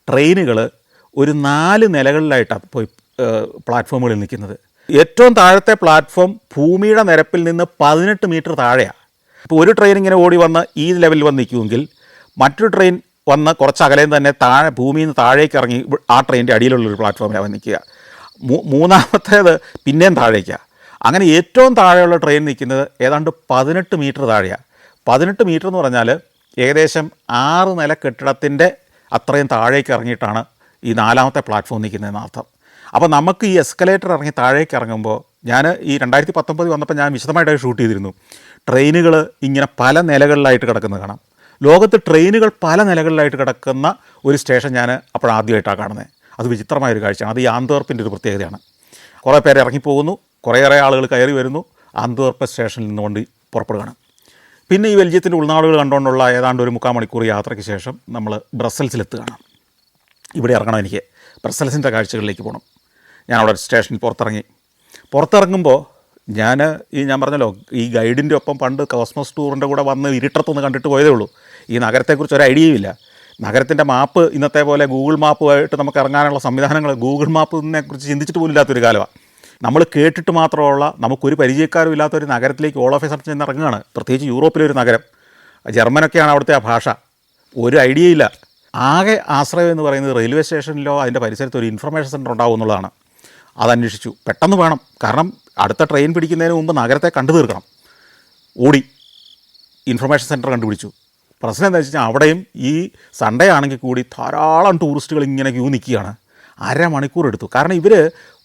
[SPEAKER 1] ട്രെയിനുകൾ ഒരു 4 നിലകളിലായിട്ടാണ് പോയി പ്ലാറ്റ്ഫോമുകളിൽ നിൽക്കുന്നത്. ഏറ്റവും താഴത്തെ പ്ലാറ്റ്ഫോം ഭൂമിയുടെ നിരപ്പിൽ നിന്ന് 18 മീറ്റർ താഴെയാണ്. ഇപ്പോൾ ഒരു ട്രെയിൻ ഇങ്ങനെ ഓടി വന്ന് ഈ ലെവലിൽ വന്ന് നിൽക്കുമെങ്കിൽ മറ്റൊരു ട്രെയിൻ വന്ന് കുറച്ച് അകലേയും തന്നെ ഭൂമിയിൽ നിന്ന് താഴേക്ക് ഇറങ്ങി ആ ട്രെയിനിൻ്റെ അടിയിലുള്ളൊരു പ്ലാറ്റ്ഫോമിലാണ് നിൽക്കുക. മൂന്നാമത്തേത് പിന്നെയും താഴേക്കാണ്. അങ്ങനെ ഏറ്റവും താഴെയുള്ള ട്രെയിൻ നിൽക്കുന്നത് ഏതാണ്ട് 18 മീറ്റർ താഴെയാണ്. 18 മീറ്റർ എന്ന് പറഞ്ഞാൽ ഏകദേശം 6 നില കെട്ടിടത്തിൻ്റെ അത്രയും താഴേക്ക് ഇറങ്ങിയിട്ടാണ് ഈ 4ാമത്തെ പ്ലാറ്റ്ഫോം നിൽക്കുന്നതെന്ന് അർത്ഥം. അപ്പോൾ നമുക്ക് ഈ എസ്കലേറ്റർ ഇറങ്ങി താഴേക്ക് ഇറങ്ങുമ്പോൾ ഞാൻ ഈ 2019 വന്നപ്പോൾ ഞാൻ വിശദമായിട്ട് ഷൂട്ട് ചെയ്തിരുന്നു. ട്രെയിനുകൾ ഇങ്ങനെ പല നിലകളിലായിട്ട് കിടക്കുന്നത് കാണാം. ലോകത്ത് ട്രെയിനുകൾ പല നിലകളിലായിട്ട് കിടക്കുന്ന ഒരു സ്റ്റേഷൻ ഞാൻ അപ്പോഴാദ്യമായിട്ടാണ് കാണുന്നത്. അത് വിചിത്രമായൊരു കാഴ്ചയാണ്. അത് ഈ ആന്ത്വേർപ്പിൻ്റെ ഒരു പ്രത്യേകതയാണ്. കുറേ പേര് ഇറങ്ങിപ്പോകുന്നു, കുറേയേറെ ആളുകൾ കയറി വരുന്നു, ആന്ത്വേർപ്പ് സ്റ്റേഷനിൽ നിന്നുകൊണ്ട് പുറപ്പെടുകയാണ്. പിന്നെ ഈ ബെൽജിയത്തിൻ്റെ ഉൾനാടുകൾ കണ്ടുകൊണ്ടുള്ള ഏതാണ്ട് ഒരു 3/4 മണിക്കൂർ യാത്രയ്ക്ക് ശേഷം നമ്മൾ ബ്രസൽസിലെത്തുകയാണ്. ഇവിടെ ഇറങ്ങണം, എനിക്ക് ബ്രസൽസിൻ്റെ കാഴ്ചകളിലേക്ക് പോകണം. ഞാനവിടെ സ്റ്റേഷനിൽ പുറത്തിറങ്ങുമ്പോൾ ഞാൻ പറഞ്ഞല്ലോ, ഈ ഗൈഡിൻ്റെ ഒപ്പം പണ്ട് കോസ്മോസ് ടൂറിൻ്റെ കൂടെ വന്ന് ഇരുട്ടത്തൊന്ന് കണ്ടിട്ട് പോയതേ ഉള്ളൂ. ഈ നഗരത്തെക്കുറിച്ച് ഒരു ഐഡിയയും ഇല്ല. നഗരത്തിൻ്റെ മാപ്പ് ഇന്നത്തെ പോലെ ഗൂഗിൾ മാപ്പുമായിട്ട് നമുക്ക് ഇറങ്ങാനുള്ള സംവിധാനങ്ങൾ ഗൂഗിൾ മാപ്പിനെക്കുറിച്ച് ചിന്തിച്ചിട്ട് പോലും ഇല്ലാത്തൊരു കാലമാണ്. നമ്മൾ കേട്ടിട്ട് മാത്രമുള്ള നമുക്കൊരു പരിചയക്കാരും ഇല്ലാത്തൊരു നഗരത്തിലേക്ക് ഓൾ ഓഫ് എ സഡൻ ചെന്ന് ഇറങ്ങുകയാണ്. പ്രത്യേകിച്ച് യൂറോപ്പിലൊരു നഗരം, ജർമ്മനൊക്കെയാണ് അവിടുത്തെ ആ ഭാഷ, ഒരു ഐഡിയയില്ല. ആകെ ആശ്രയം എന്ന് പറയുന്നത് റെയിൽവേ സ്റ്റേഷനിലോ അതിൻ്റെ പരിസരത്ത് ഒരു ഇൻഫർമേഷൻ സെൻറ്റർ ഉണ്ടാവും എന്നുള്ളതാണ്. അതന്വേഷിച്ചു, പെട്ടെന്ന് വേണം, കാരണം അടുത്ത ട്രെയിൻ പിടിക്കുന്നതിന് മുമ്പ് നഗരത്തെ കണ്ടു തീർക്കണം. ഓടി ഇൻഫർമേഷൻ സെൻറ്റർ കണ്ടുപിടിച്ചു. പ്രശ്നം എന്താ വെച്ച് കഴിഞ്ഞാൽ അവിടെയും ഈ സൺഡേ ആണെങ്കിൽ കൂടി ധാരാളം ടൂറിസ്റ്റുകൾ ഇങ്ങനെ ക്യൂ നിൽക്കുകയാണ്. അരമണിക്കൂർ എടുത്തു. കാരണം ഇവർ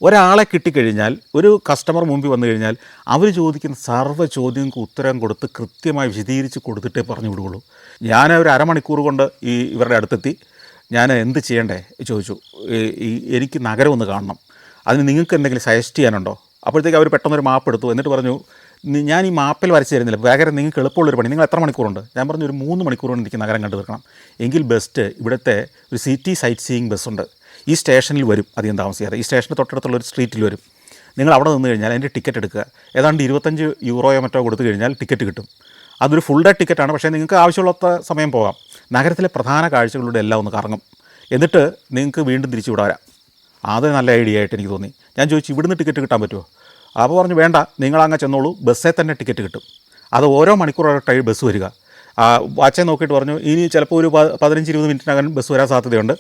[SPEAKER 1] ഒരാളെ കിട്ടിക്കഴിഞ്ഞാൽ, ഒരു കസ്റ്റമർ മുമ്പിൽ വന്നു കഴിഞ്ഞാൽ അവർ ചോദിക്കുന്ന സർവ്വ ചോദ്യങ്ങൾക്ക് ഉത്തരം കൊടുത്ത് കൃത്യമായി വിശദീകരിച്ച് കൊടുത്തിട്ടേ പറഞ്ഞു വിടുകയുള്ളൂ. ഞാൻ ഒരു അരമണിക്കൂർ കൊണ്ട് ഇവരുടെ അടുത്തെത്തി. ഞാൻ എന്ത് ചെയ്യണ്ടേ ചോദിച്ചു. എനിക്ക് നഗരം ഒന്ന് കാണണം, അതിന് നിങ്ങൾക്ക് എന്തെങ്കിലും സജസ്റ്റ് ചെയ്യാനുണ്ടോ? അപ്പോഴത്തേക്ക് അവർ പെട്ടെന്നൊരു മാപ്പ് എടുത്തു. എന്നിട്ട് പറഞ്ഞു, ഞാൻ ഈ മാപ്പിൽ വരച്ച് തരുന്നില്ല, പകരം നിങ്ങൾക്ക് എളുപ്പമുള്ളൊരു പണി, നിങ്ങൾ എത്ര മണിക്കൂറുണ്ട്? ഞാൻ പറഞ്ഞു, ഒരു 3 മണിക്കൂർ കൊണ്ട് എനിക്ക് നഗരം കണ്ടു തീർക്കണം. എങ്കിൽ ബെസ്റ്റ് ഇവിടുത്തെ ഒരു സിറ്റി സൈറ്റ് സീയിങ് ബസ്സുണ്ട്, ഈ സ്റ്റേഷനിൽ വരും, അധികം താമസിക്കാതെ. ഈ സ്റ്റേഷന് തൊട്ടടുത്തുള്ള ഒരു സ്ട്രീറ്റിൽ വരും. നിങ്ങൾ അവിടെ നിന്ന് കഴിഞ്ഞാൽ അതിൻ്റെ ടിക്കറ്റ് എടുക്കുക. ഏതാണ്ട് 25 യൂറോയോ മറ്റോ കൊടുത്തു കഴിഞ്ഞാൽ ടിക്കറ്റ് കിട്ടും. അതൊരു ഫുൾ ഡേ ടിക്കറ്റാണ്, പക്ഷേ നിങ്ങൾക്ക് ആവശ്യമുള്ള സമയം പോകാം. നഗരത്തിലെ പ്രധാന കാഴ്ചകളുടെ എല്ലാം ഒന്ന് കറങ്ങും. എന്നിട്ട് നിങ്ങൾക്ക് വീണ്ടും തിരിച്ചു ഇവിടെ വരാം. അത് നല്ല ഐഡിയ ആയിട്ട് എനിക്ക് തോന്നി. ഞാൻ ചോദിച്ചു, ഇവിടുന്ന് ടിക്കറ്റ് കിട്ടാൻ പറ്റുമോ? അപ്പോൾ പറഞ്ഞു, വേണ്ട, നിങ്ങളങ്ങ് ചെന്നോളൂ, ബസ്സേ തന്നെ ടിക്കറ്റ് കിട്ടും. അത് ഓരോ മണിക്കൂറായിട്ടായി ബസ് വരിക. വാച്ചേ നോക്കിയിട്ട് പറഞ്ഞു, ഇനി ചിലപ്പോൾ ഒരു 15-20 മിനിറ്റിനകം ബസ് വരാൻ സാധ്യതയുണ്ട്,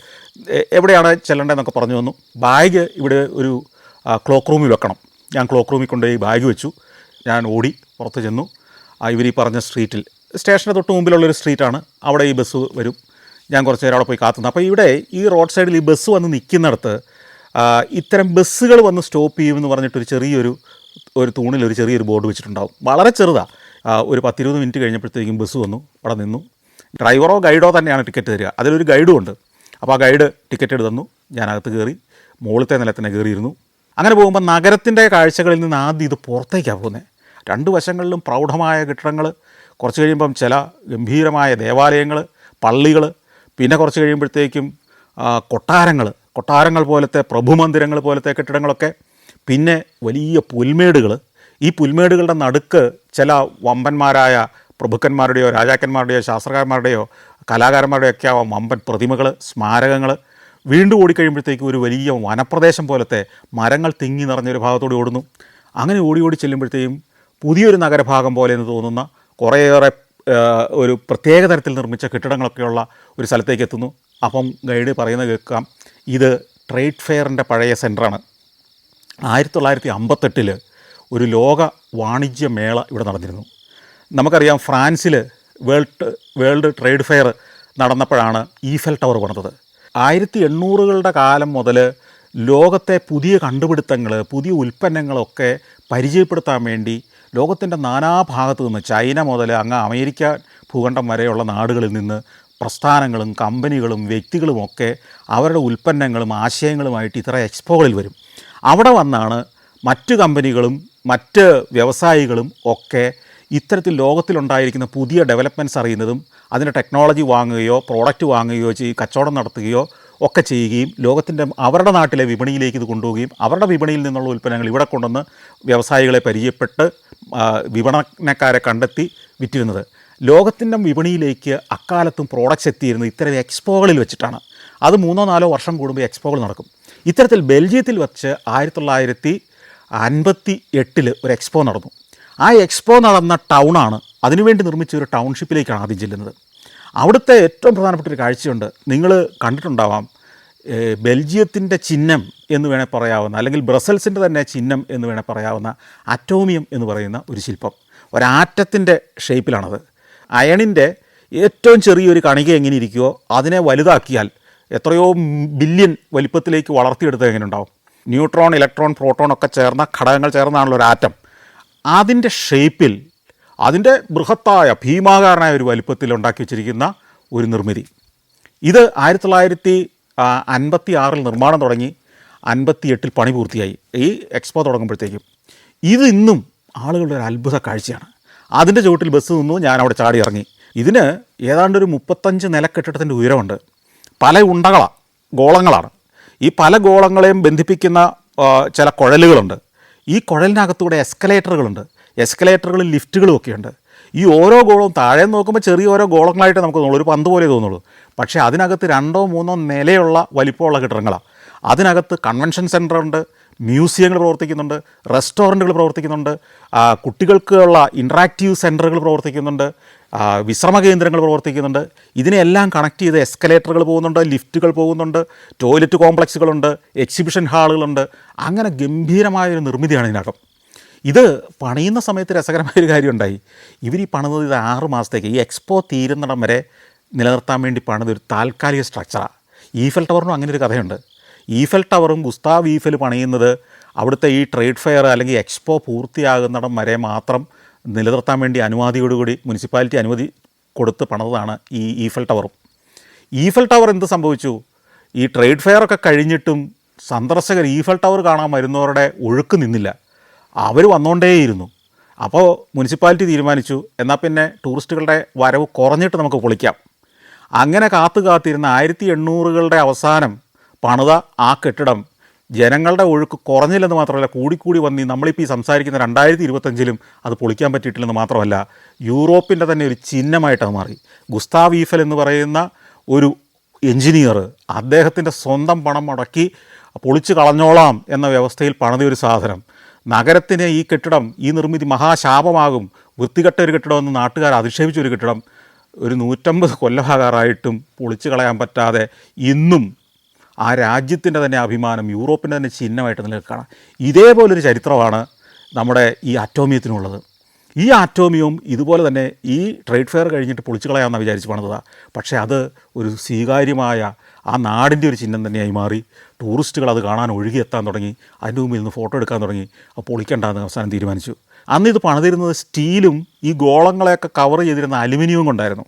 [SPEAKER 1] എവിടെയാണ് ചെല്ലേണ്ടതെന്നൊക്കെ പറഞ്ഞു തന്നു. ബാഗ് ഇവിടെ ഒരു ക്ലോക്ക് റൂമിൽ വെക്കണം. ഞാൻ ക്ലോക്ക് റൂമിൽ കൊണ്ടുപോയി ബാഗ് വെച്ചു. ഞാൻ ഓടി പുറത്ത് ചെന്നു. ഇവർ ഈ പറഞ്ഞ സ്ട്രീറ്റിൽ, സ്റ്റേഷന് തൊട്ട് മുമ്പിലുള്ളൊരു സ്ട്രീറ്റാണ്, അവിടെ ഈ ബസ് വരും. ഞാൻ കുറച്ച് നേരം അവിടെ പോയി കാത്തുനിന്നു. അപ്പോൾ ഇവിടെ ഈ റോഡ് സൈഡിൽ ഈ ബസ് വന്ന് നിൽക്കുന്നിടത്ത് ഇത്തരം ബസ്സുകൾ വന്ന് സ്റ്റോപ്പ് ചെയ്യുമെന്ന് പറഞ്ഞിട്ടൊരു ഒരു തൂണിൽ ഒരു ചെറിയൊരു ബോർഡ് വെച്ചിട്ടുണ്ടാവും. വളരെ ചെറുതാണ്. ഒരു 10-20 മിനിറ്റ് കഴിഞ്ഞപ്പോഴത്തേക്കും ബസ് വന്നു, അവിടെ നിന്നു. ഡ്രൈവറോ ഗൈഡോ തന്നെയാണ് ടിക്കറ്റ് തരിക. അതിലൊരു ഗൈഡും ഉണ്ട്. അപ്പോൾ ആ ഗൈഡ് ടിക്കറ്റ് എടുത്ത് തന്നു. ഞാനകത്ത് കയറി മുകളിലത്തെ നിലത്തന്നെ കയറിയിരുന്നു. അങ്ങനെ പോകുമ്പോൾ നഗരത്തിൻ്റെ കാഴ്ചകളിൽ നിന്ന് ആദ്യം ഇത് പുറത്തേക്കാണ് പോകുന്നത്. 2 വശങ്ങളിലും പ്രൗഢമായ കെട്ടിടങ്ങൾ, കുറച്ച് കഴിയുമ്പം ചില ഗംഭീരമായ ദേവാലയങ്ങൾ, പള്ളികൾ, പിന്നെ കുറച്ച് കഴിയുമ്പോഴത്തേക്കും കൊട്ടാരങ്ങൾ പോലത്തെ, പ്രഭുമന്ദിരങ്ങൾ പോലത്തെ കെട്ടിടങ്ങളൊക്കെ, പിന്നെ വലിയ പുൽമേടുകൾ. ഈ പുൽമേടുകളുടെ നടുക്ക് ചില വമ്പന്മാരായ പ്രഭുക്കന്മാരുടെയോ രാജാക്കന്മാരുടെയോ ശാസ്ത്രകാരന്മാരുടെയോ കലാകാരന്മാരുടെയോ ഒക്കെ ആവാം വമ്പൻ പ്രതിമകൾ, സ്മാരകങ്ങൾ. വീണ്ടും ഓടിക്കഴിയുമ്പോഴത്തേക്കും ഒരു വലിയ വനപ്രദേശം പോലത്തെ മരങ്ങൾ തിങ്ങി നിറഞ്ഞൊരു ഭാഗത്തോടെ ഓടുന്നു. അങ്ങനെ ഓടി ചെല്ലുമ്പോഴത്തേക്കും പുതിയൊരു നഗരഭാഗം പോലെ എന്ന് തോന്നുന്ന കുറേയേറെ ഒരു പ്രത്യേക തരത്തിൽ നിർമ്മിച്ച കെട്ടിടങ്ങളൊക്കെയുള്ള ഒരു സ്ഥലത്തേക്ക് എത്തുന്നു. അപ്പം ഗൈഡ് പറയുന്നത് കേൾക്കാം, ഇത് ട്രേഡ് ഫെയറിൻ്റെ പഴയ സെൻറ്ററാണ്. 1958 ഒരു ലോക വാണിജ്യ മേള ഇവിടെ നടന്നിരുന്നു. നമുക്കറിയാം, ഫ്രാൻസിൽ വേൾഡ് ട്രേഡ് ഫെയർ നടന്നപ്പോഴാണ് ഈഫൽ ടവർ പണിതത്. 1800കളുടെ കാലം മുതൽ ലോകത്തെ പുതിയ കണ്ടുപിടുത്തങ്ങൾ, പുതിയ ഉൽപ്പന്നങ്ങളൊക്കെ പരിചയപ്പെടുത്താൻ വേണ്ടി ലോകത്തിൻ്റെ നാനാഭാഗത്തു നിന്ന്, ചൈന മുതൽ അങ്ങ് അമേരിക്ക ഭൂഖണ്ഡം വരെയുള്ള നാടുകളിൽ നിന്ന് പ്രസ്ഥാനങ്ങളും കമ്പനികളും വ്യക്തികളുമൊക്കെ അവരുടെ ഉൽപ്പന്നങ്ങളും ആശയങ്ങളുമായിട്ട് ഇത്തരം എക്സ്പോകളിൽ വരും. അവിടെ വന്നാണ് മറ്റ് കമ്പനികളും മറ്റ് വ്യവസായികളും ഒക്കെ ഇത്തരത്തിൽ ലോകത്തിലുണ്ടായിരിക്കുന്ന പുതിയ ഡെവലപ്മെൻറ്റ്സ് അറിയുന്നതും അതിൻ്റെ ടെക്നോളജി വാങ്ങുകയോ പ്രോഡക്റ്റ് വാങ്ങുകയോ കച്ചവടം നടത്തുകയോ ഒക്കെ ചെയ്യുകയും അവരുടെ നാട്ടിലെ വിപണിയിലേക്ക് ഇത് കൊണ്ടുപോവുകയും അവരുടെ വിപണിയിൽ നിന്നുള്ള ഉൽപ്പന്നങ്ങൾ ഇവിടെ കൊണ്ടുവന്ന് വ്യവസായികളെ പരിചയപ്പെട്ട് വിപണനക്കാരെ കണ്ടെത്തി വിറ്റിരുന്നത്. ലോകത്തിൻ്റെ വിപണിയിലേക്ക് അക്കാലത്തും പ്രോഡക്റ്റ്സ് എത്തിയിരുന്നത് ഇത്തരം എക്സ്പോകളിൽ വെച്ചിട്ടാണ്. അത് 3-4 വർഷം കൂടുമ്പോൾ എക്സ്പോകൾ നടക്കും. ഇത്തരത്തിൽ ബെൽജിയത്തിൽ വെച്ച് 1958 ഒരു എക്സ്പോ നടന്നു. ആ എക്സ്പോ നടന്ന ടൗണാണ്, അതിനുവേണ്ടി നിർമ്മിച്ച ഒരു ടൗൺഷിപ്പിലേക്കാണ് ആദ്യം ചെല്ലുന്നത്. അവിടുത്തെ ഏറ്റവും പ്രധാനപ്പെട്ട ഒരു കാഴ്ചയുണ്ട്, നിങ്ങൾ കണ്ടിട്ടുണ്ടാവാം. ബെൽജിയത്തിൻ്റെ ചിഹ്നം എന്ന് വേണേൽ പറയാവുന്ന, അല്ലെങ്കിൽ ബ്രസൽസിൻ്റെ തന്നെ ചിഹ്നം എന്ന് വേണേൽ പറയാവുന്ന അറ്റോമിയം എന്ന് പറയുന്ന ഒരു ശില്പം, ഒരാറ്റത്തിൻ്റെ ഷേപ്പിലാണത്. അയണിൻ്റെ ഏറ്റവും ചെറിയൊരു കണിക എങ്ങനെ ഇരിക്കുമോ അതിനെ വലുതാക്കിയാൽ എത്രയോ ബില്യൺ വലിപ്പത്തിലേക്ക് വളർത്തിയെടുത്തത് എങ്ങനെ ഉണ്ടാവും. ന്യൂട്രോൺ, ഇലക്ട്രോൺ, പ്രോട്ടോൺ ഒക്കെ ചേർന്ന ഘടകങ്ങൾ ചേർന്നാണല്ലോ ഒരു ആറ്റം. അതിൻ്റെ ഷേപ്പിൽ, അതിൻ്റെ ബൃഹത്തായ ഭീമാകാരനായ ഒരു വലിപ്പത്തിൽ ഉണ്ടാക്കി വെച്ചിരിക്കുന്ന ഒരു നിർമ്മിതി. ഇത് 1956 നിർമ്മാണം തുടങ്ങി, 58 പണി പൂർത്തിയായി. ഈ എക്സ്പോ തുടങ്ങുമ്പോഴത്തേക്കും ഇത് ഇന്നും ആളുകളുടെ ഒരു അത്ഭുത കാഴ്ചയാണ്. അതിൻ്റെ ചുവട്ടിൽ ബസ് നിന്നു, ഞാൻ അവിടെ ചാടി ഇറങ്ങി. ഇതിന് ഏതാണ്ടൊരു 35 നില കെട്ടിടത്തിൻ്റെ ഉയരമുണ്ട്. പല ഗോളങ്ങളാണ്. ഈ പല ഗോളങ്ങളെയും ബന്ധിപ്പിക്കുന്ന ചില കുഴലുകളുണ്ട്. ഈ കുഴലിനകത്തൂടെ എസ്കലേറ്ററുകളുണ്ട്. എസ്കലേറ്ററുകളിൽ ലിഫ്റ്റുകളും ഒക്കെയുണ്ട്. ഈ ഓരോ ഗോളവും താഴെ നോക്കുമ്പോൾ ചെറിയ ഓരോ ഗോളങ്ങളായിട്ട് നമുക്ക് തോന്നുള്ളൂ, ഒരു പന്ത് പോലെ തോന്നുള്ളൂ. പക്ഷേ അതിനകത്ത് 2-3 നിലയുള്ള വലിപ്പമുള്ള കെട്ടിടങ്ങളാണ്. അതിനകത്ത് കൺവെൻഷൻ സെൻ്ററുണ്ട്, മ്യൂസിയങ്ങൾ പ്രവർത്തിക്കുന്നുണ്ട്, റെസ്റ്റോറൻറ്റുകൾ പ്രവർത്തിക്കുന്നുണ്ട്, കുട്ടികൾക്കുള്ള ഇൻട്രാക്റ്റീവ് സെൻറ്ററുകൾ പ്രവർത്തിക്കുന്നുണ്ട്, വിശ്രമ കേന്ദ്രങ്ങൾ പ്രവർത്തിക്കുന്നുണ്ട്. ഇതിനെല്ലാം കണക്ട് ചെയ്ത് എസ്കലേറ്ററുകൾ പോകുന്നുണ്ട്, ലിഫ്റ്റുകൾ പോകുന്നുണ്ട്, ടോയ്ലറ്റ് കോംപ്ലക്സുകളുണ്ട്, എക്സിബിഷൻ ഹാളുകളുണ്ട്. അങ്ങനെ ഗംഭീരമായൊരു നിർമ്മിതിയാണ് ഇതിനകം. ഇത് പണിയുന്ന സമയത്ത് രസകരമായൊരു കാര്യമുണ്ടായി. ഇവർ ഈ പണിത് ഇത് 6 മാസത്തേക്ക്, ഈ എക്സ്പോ തീരുന്നിടം വരെ നിലനിർത്താൻ വേണ്ടി പണിതൊരു താൽക്കാലിക സ്ട്രക്ചറാണ്. ഈഫൽ ടവറിനും അങ്ങനെ ഒരു കഥയുണ്ട്. ഈഫൽ ടവറും ഗുസ്താവ് ഈഫൽ പണിയുന്നത് അവിടുത്തെ ഈ ട്രേഡ് ഫെയർ അല്ലെങ്കിൽ എക്സ്പോ പൂർത്തിയാകുന്നിടം വരെ മാത്രം നിലനിർത്താൻ വേണ്ടി അനുമതിയോടുകൂടി മുനിസിപ്പാലിറ്റി അനുമതി കൊടുത്ത് പണിതാണ് ഈ ഈഫൽ ടവറും. ഈഫൽ ടവർ എന്ത് സംഭവിച്ചു? ഈ ട്രേഡ് ഫെയർ ഒക്കെ കഴിഞ്ഞിട്ടും സന്ദർശകർ ഈഫൽ ടവർ കാണാൻ വരുന്നവരുടെ ഒഴുക്ക് നിന്നില്ല. അവർ വന്നുകൊണ്ടേയിരുന്നു. അപ്പോൾ മുനിസിപ്പാലിറ്റി തീരുമാനിച്ചു, എന്നാൽ പിന്നെ ടൂറിസ്റ്റുകളുടെ വരവ് കുറഞ്ഞിട്ട് നമുക്ക് പൊളിക്കാം. അങ്ങനെ കാത്തിരുന്ന 1800കളുടെ അവസാനം പണിത ആ കെട്ടിടം ജനങ്ങളുടെ ഒഴുക്ക് കുറഞ്ഞില്ലെന്ന് മാത്രമല്ല, കൂടിക്കൂടി വന്ന് നമ്മളിപ്പോൾ ഈ സംസാരിക്കുന്ന 2025-ലും അത് പൊളിക്കാൻ പറ്റിയിട്ടില്ലെന്ന് മാത്രമല്ല, യൂറോപ്പിൻ്റെ തന്നെ ഒരു ചിഹ്നമായിട്ടത് മാറി. ഗുസ്താവ് ഈഫൽ എന്ന് പറയുന്ന ഒരു എൻജിനീയർ അദ്ദേഹത്തിൻ്റെ സ്വന്തം പണം മുടക്കി പൊളിച്ചു കളഞ്ഞോളാം എന്ന വ്യവസ്ഥയിൽ പണിതൊരു സാധനം നഗരത്തിന് ഈ കെട്ടിടം, ഈ നിർമ്മിതി മഹാശാപമാകും, വൃത്തികെട്ട ഒരു കെട്ടിടമെന്ന് നാട്ടുകാർ അധിക്ഷേപിച്ചൊരു കെട്ടിടം ഒരു 150 കൊല്ലഭാഗമായിട്ടും പൊളിച്ചു കളയാൻ പറ്റാതെ ഇന്നും ആ രാജ്യത്തിൻ്റെ തന്നെ അഭിമാനം, യൂറോപ്പിൻ്റെ തന്നെ ചിഹ്നമായിട്ട് നിലനിൽക്കുകയാണ്. ഇതേപോലൊരു ചരിത്രമാണ് നമ്മുടെ ഈ ആറ്റോമിയത്തിനുള്ളത്. ഈ ആറ്റോമിയവും ഇതുപോലെ തന്നെ ഈ ട്രേഡ് ഫെയർ കഴിഞ്ഞിട്ട് പൊളിച്ചു കളയാമെന്നാണ് വിചാരിച്ച് പണിതതാണ്. പക്ഷേ അത് ഒരു സ്വീകാര്യമായ ആ നാടിൻ്റെ ഒരു ചിഹ്നം തന്നെയായി മാറി. ടൂറിസ്റ്റുകൾ അത് കാണാൻ ഒഴുകിയെത്താൻ തുടങ്ങി, അതിൻ്റെ മുമ്പിൽ നിന്ന് ഫോട്ടോ എടുക്കാൻ തുടങ്ങി. അപ്പോൾ പൊളിക്കണ്ടെന്ന് അവസാനം തീരുമാനിച്ചു. അന്ന് ഇത് പണിതിരുന്നത് സ്റ്റീലും ഈ ഗോളങ്ങളെയൊക്കെ കവർ ചെയ്തിരുന്ന അലുമിനിയവും കൊണ്ടായിരുന്നു.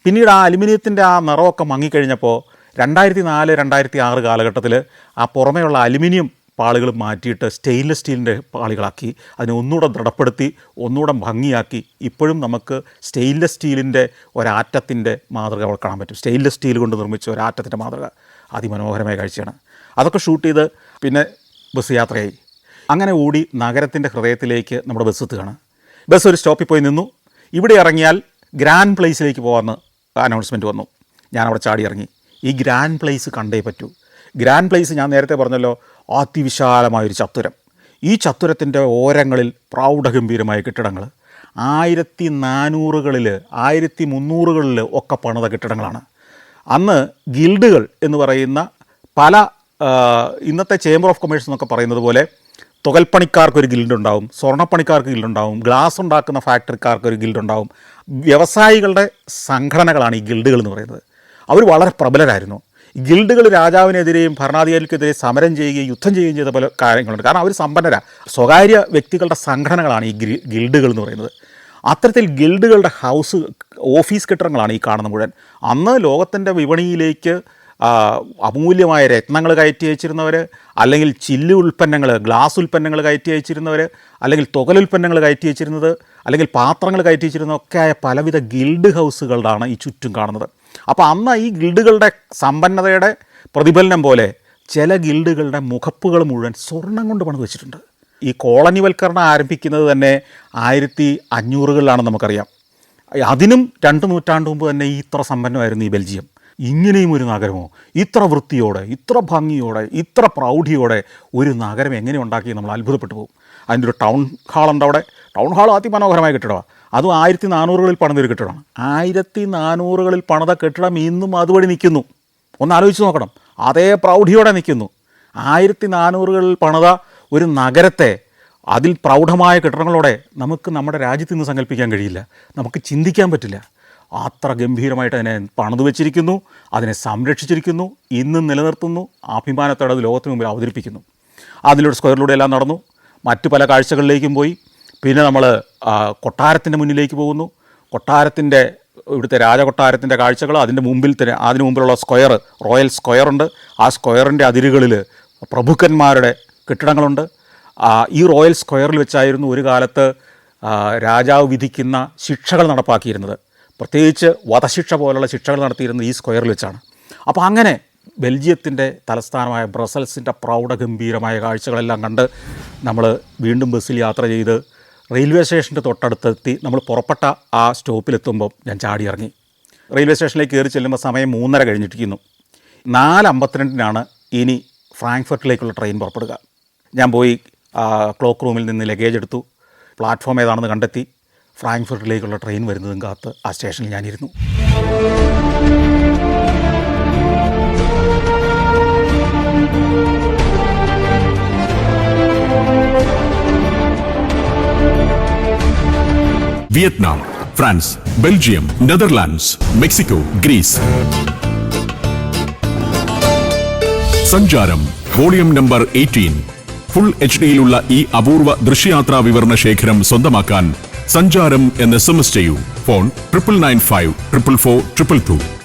[SPEAKER 1] പിന്നീട് ആ അലുമിനിയത്തിൻ്റെ ആ നിറമൊക്കെ മങ്ങിക്കഴിഞ്ഞപ്പോൾ 2004-2006 കാലഘട്ടത്തിൽ ആ പുറമേയുള്ള അലുമിനിയം പാളികൾ മാറ്റിയിട്ട് സ്റ്റെയിൻലെസ് സ്റ്റീലിൻ്റെ പാളികളാക്കി അതിനെ ഒന്നുകൂടെ ദൃഢപ്പെടുത്തി ഒന്നുകൂടെ ഭംഗിയാക്കി. ഇപ്പോഴും നമുക്ക് സ്റ്റെയിൻലെസ് സ്റ്റീലിൻ്റെ ഒരാറ്റത്തിൻ്റെ മാതൃക അവിടെ കാണാൻ പറ്റും. സ്റ്റെയിൻലെസ് സ്റ്റീൽ കൊണ്ട് നിർമ്മിച്ച ഒരാറ്റത്തിൻ്റെ മാതൃക അതിമനോഹരമായ കാഴ്ചയാണ്. അതൊക്കെ ഷൂട്ട് ചെയ്ത് പിന്നെ ബസ് യാത്രയായി. അങ്ങനെ ഓടി നഗരത്തിൻ്റെ ഹൃദയത്തിലേക്ക് നമ്മുടെ ബസ് എത്തുകയാണ്. ബസ് ഒരു സ്റ്റോപ്പിൽ പോയി നിന്നു. ഇവിടെ ഇറങ്ങിയാൽ ഗ്രാൻഡ് പ്ലേസിലേക്ക് പോകാമെന്ന് അനൗൺസ്മെൻറ്റ് വന്നു. ഞാനവിടെ ചാടി ഇറങ്ങി. ഈ ഗ്രാൻഡ് പ്ലേസ് കണ്ടേ പറ്റൂ. ഗ്രാൻഡ് പ്ലേസ് ഞാൻ നേരത്തെ പറഞ്ഞല്ലോ, അതിവിശാലമായൊരു ചത്തുരം. ഈ ചത്തുരത്തിൻ്റെ ഓരങ്ങളിൽ പ്രൗഢഗംഭീരമായ കെട്ടിടങ്ങൾ 1400-കളിൽ 1300-കളിൽ ഒക്കെ പണിത കെട്ടിടങ്ങളാണ്. അന്ന് ഗിൽഡുകൾ എന്ന് പറയുന്ന പല ഇന്നത്തെ ചേംബർ ഓഫ് കൊമേഴ്സ് എന്നൊക്കെ പറയുന്നത് പോലെ തുകൽപ്പണിക്കാർക്കൊരു ഗിൽഡുണ്ടാവും, സ്വർണ്ണപ്പണിക്കാർക്ക് ഗിൽഡുണ്ടാവും, ഗ്ലാസ് ഉണ്ടാക്കുന്ന ഫാക്ടറിക്കാർക്കൊരു ഗിൽഡുണ്ടാവും. വ്യവസായികളുടെ സംഘടനകളാണ് ഈ ഗിൽഡുകൾ എന്ന് പറയുന്നത്. അവർ വളരെ പ്രബലരായിരുന്നു. ഗിൽഡുകൾ രാജാവിനെതിരെയും ഭരണാധികാരികൾക്കെതിരെ സമരം ചെയ്യുകയും യുദ്ധം ചെയ്യുകയും ചെയ്ത പല കാര്യങ്ങളുണ്ട്. കാരണം അവർ സമ്പന്നരാണ്. സ്വകാര്യ വ്യക്തികളുടെ സംഘടനകളാണ് ഈ ഗിൽഡുകൾ എന്ന് പറയുന്നത്. അത്തരത്തിൽ ഗിൽഡുകളുടെ ഓഫീസ് കെട്ടിടങ്ങളാണ് ഈ കാണുന്ന മുഴുവൻ. അന്ന് ലോകത്തിൻ്റെ വിപണിയിലേക്ക് അമൂല്യമായ രത്നങ്ങൾ കയറ്റി അയച്ചിരുന്നവർ, അല്ലെങ്കിൽ ചില്ല് ഉൽപ്പന്നങ്ങൾ, ഗ്ലാസ് ഉൽപ്പന്നങ്ങൾ കയറ്റി അയച്ചിരുന്നവർ, അല്ലെങ്കിൽ തുകലുൽപ്പന്നങ്ങൾ കയറ്റി അയച്ചിരുന്നത്, അല്ലെങ്കിൽ പാത്രങ്ങൾ കയറ്റി അയച്ചിരുന്നതൊക്കെ ആയ പലവിധ ഗിൽഡ് ഹൗസുകളാണ് ഈ ചുറ്റും കാണുന്നത്. അപ്പോൾ അന്ന് ഈ ഗിൽഡുകളുടെ സമ്പന്നതയുടെ പ്രതിഫലനം പോലെ ചില ഗിൽഡുകളുടെ മുഖപ്പുകൾ മുഴുവൻ സ്വർണം കൊണ്ട് പണിത് വെച്ചിട്ടുണ്ട്. ഈ കോളനിവൽക്കരണം ആരംഭിക്കുന്നത് തന്നെ 1500-കളിലാണെന്ന് നമുക്കറിയാം. അതിനും 2 നൂറ്റാണ്ട് മുമ്പ് തന്നെ ഇത്ര സമ്പന്നമായിരുന്നു ഈ ബെൽജിയം. ഇങ്ങനെയും ഒരു നഗരമോ, ഇത്ര വൃത്തിയോടെ, ഇത്ര ഭംഗിയോടെ, ഇത്ര പ്രൗഢിയോടെ ഒരു നഗരം എങ്ങനെ ഉണ്ടാക്കി നമ്മൾ അത്ഭുതപ്പെട്ടു പോകും. അതിൻ്റെ ഒരു ടൗൺ ഹാളുണ്ട് അവിടെ. ടൗൺ ഹാൾ അതിമനോഹരമായ കെട്ടിടമാണ്. അതും 1400-കളിൽ പണിതൊരു കെട്ടിടമാണ്. 1400-കളിൽ പണിത കെട്ടിടം ഇന്നും അതുവഴി നിൽക്കുന്നു. ഒന്ന് ആലോചിച്ച് നോക്കണം. അതേ പ്രൗഢിയോടെ നിൽക്കുന്നു. 1400-കളിൽ പണിത ഒരു നഗരത്തെ അതിൽ പ്രൗഢമായ കെട്ടിടങ്ങളോടെ നമുക്ക് നമ്മുടെ രാജ്യത്ത് നിന്ന് സങ്കല്പിക്കാൻ കഴിയില്ല, നമുക്ക് ചിന്തിക്കാൻ പറ്റില്ല. അത്ര ഗംഭീരമായിട്ട് അതിനെ പണിതു വെച്ചിരിക്കുന്നു, അതിനെ സംരക്ഷിച്ചിരിക്കുന്നു, ഇന്നും നിലനിർത്തുന്നു, അഭിമാനത്തോടെ അത് ലോകത്തിന് മുമ്പിൽ അവതരിപ്പിക്കുന്നു. അതിലൂടെ സ്ക്വയറിലൂടെ എല്ലാം നടന്നു, മറ്റു പല കാഴ്ചകളിലേക്കും പോയി. പിന്നെ നമ്മൾ കൊട്ടാരത്തിൻ്റെ മുന്നിലേക്ക് പോകുന്നു. കൊട്ടാരത്തിൻ്റെ ഇവിടുത്തെ രാജകൊട്ടാരത്തിൻ്റെ കാഴ്ചകൾ, അതിൻ്റെ മുമ്പിൽ തന്നെ അതിന് മുമ്പിലുള്ള സ്ക്വയർ, റോയൽ സ്ക്വയറുണ്ട്. ആ സ്ക്വയറിൻ്റെ അതിരുകളിൽ പ്രഭുക്കന്മാരുടെ കെട്ടിടങ്ങളുണ്ട്. ഈ റോയൽ സ്ക്വയറിൽ വെച്ചായിരുന്നു ഒരു കാലത്ത് രാജാവ് വിധിക്കുന്ന ശിക്ഷകൾ നടപ്പാക്കിയിരുന്നത്. പ്രത്യേകിച്ച് വധശിക്ഷ പോലുള്ള ശിക്ഷകൾ നടത്തിയിരുന്നത് ഈ സ്ക്വയറിൽ വെച്ചാണ്. അപ്പോൾ അങ്ങനെ ബെൽജിയത്തിൻ്റെ തലസ്ഥാനമായ ബ്രസൽസിൻ്റെ പ്രൗഢഗംഭീരമായ കാഴ്ചകളെല്ലാം കണ്ട് നമ്മൾ വീണ്ടും ബസ്സിൽ യാത്ര ചെയ്ത് റെയിൽവേ സ്റ്റേഷൻ്റെ തൊട്ടടുത്തെത്തി. നമ്മൾ പുറപ്പെട്ട ആ സ്റ്റോപ്പിലെത്തുമ്പോൾ ഞാൻ ചാടി ഇറങ്ങി. റെയിൽവേ സ്റ്റേഷനിലേക്ക് കയറി ചെല്ലുമ്പോൾ സമയം 3:30 കഴിഞ്ഞിട്ടിരിക്കുന്നു. 4:52-നാണ് ഇനി ഫ്രാങ്ക്ഫർട്ടിലേക്കുള്ള ട്രെയിൻ പുറപ്പെടുക. ഞാൻ പോയി ക്ലോക്ക് റൂമിൽ നിന്ന് ലഗേജ് എടുത്തു. പ്ലാറ്റ്ഫോം ഏതാണെന്ന് കണ്ടെത്തി. ഫ്രാങ്ക്ഫർട്ടിലേക്കുള്ള ട്രെയിൻ വരുന്നതും കാത്ത് ആ സ്റ്റേഷനിൽ ഞാനിരുന്നു.
[SPEAKER 2] Vietnam, France, Belgium, Netherlands, Mexico, Greece. സഞ്ചാരം വോളിയം നമ്പർ 18. ഫുൾ HD-യിലുള്ള ഈ അപൂർവ ദൃശ്യയാത്രാ വിവരണ ശേഖരം സ്വന്തമാക്കാൻ സഞ്ചാരം എന്ന് SMS ചെയ്യൂ. ഫോൺ 9995 444 222.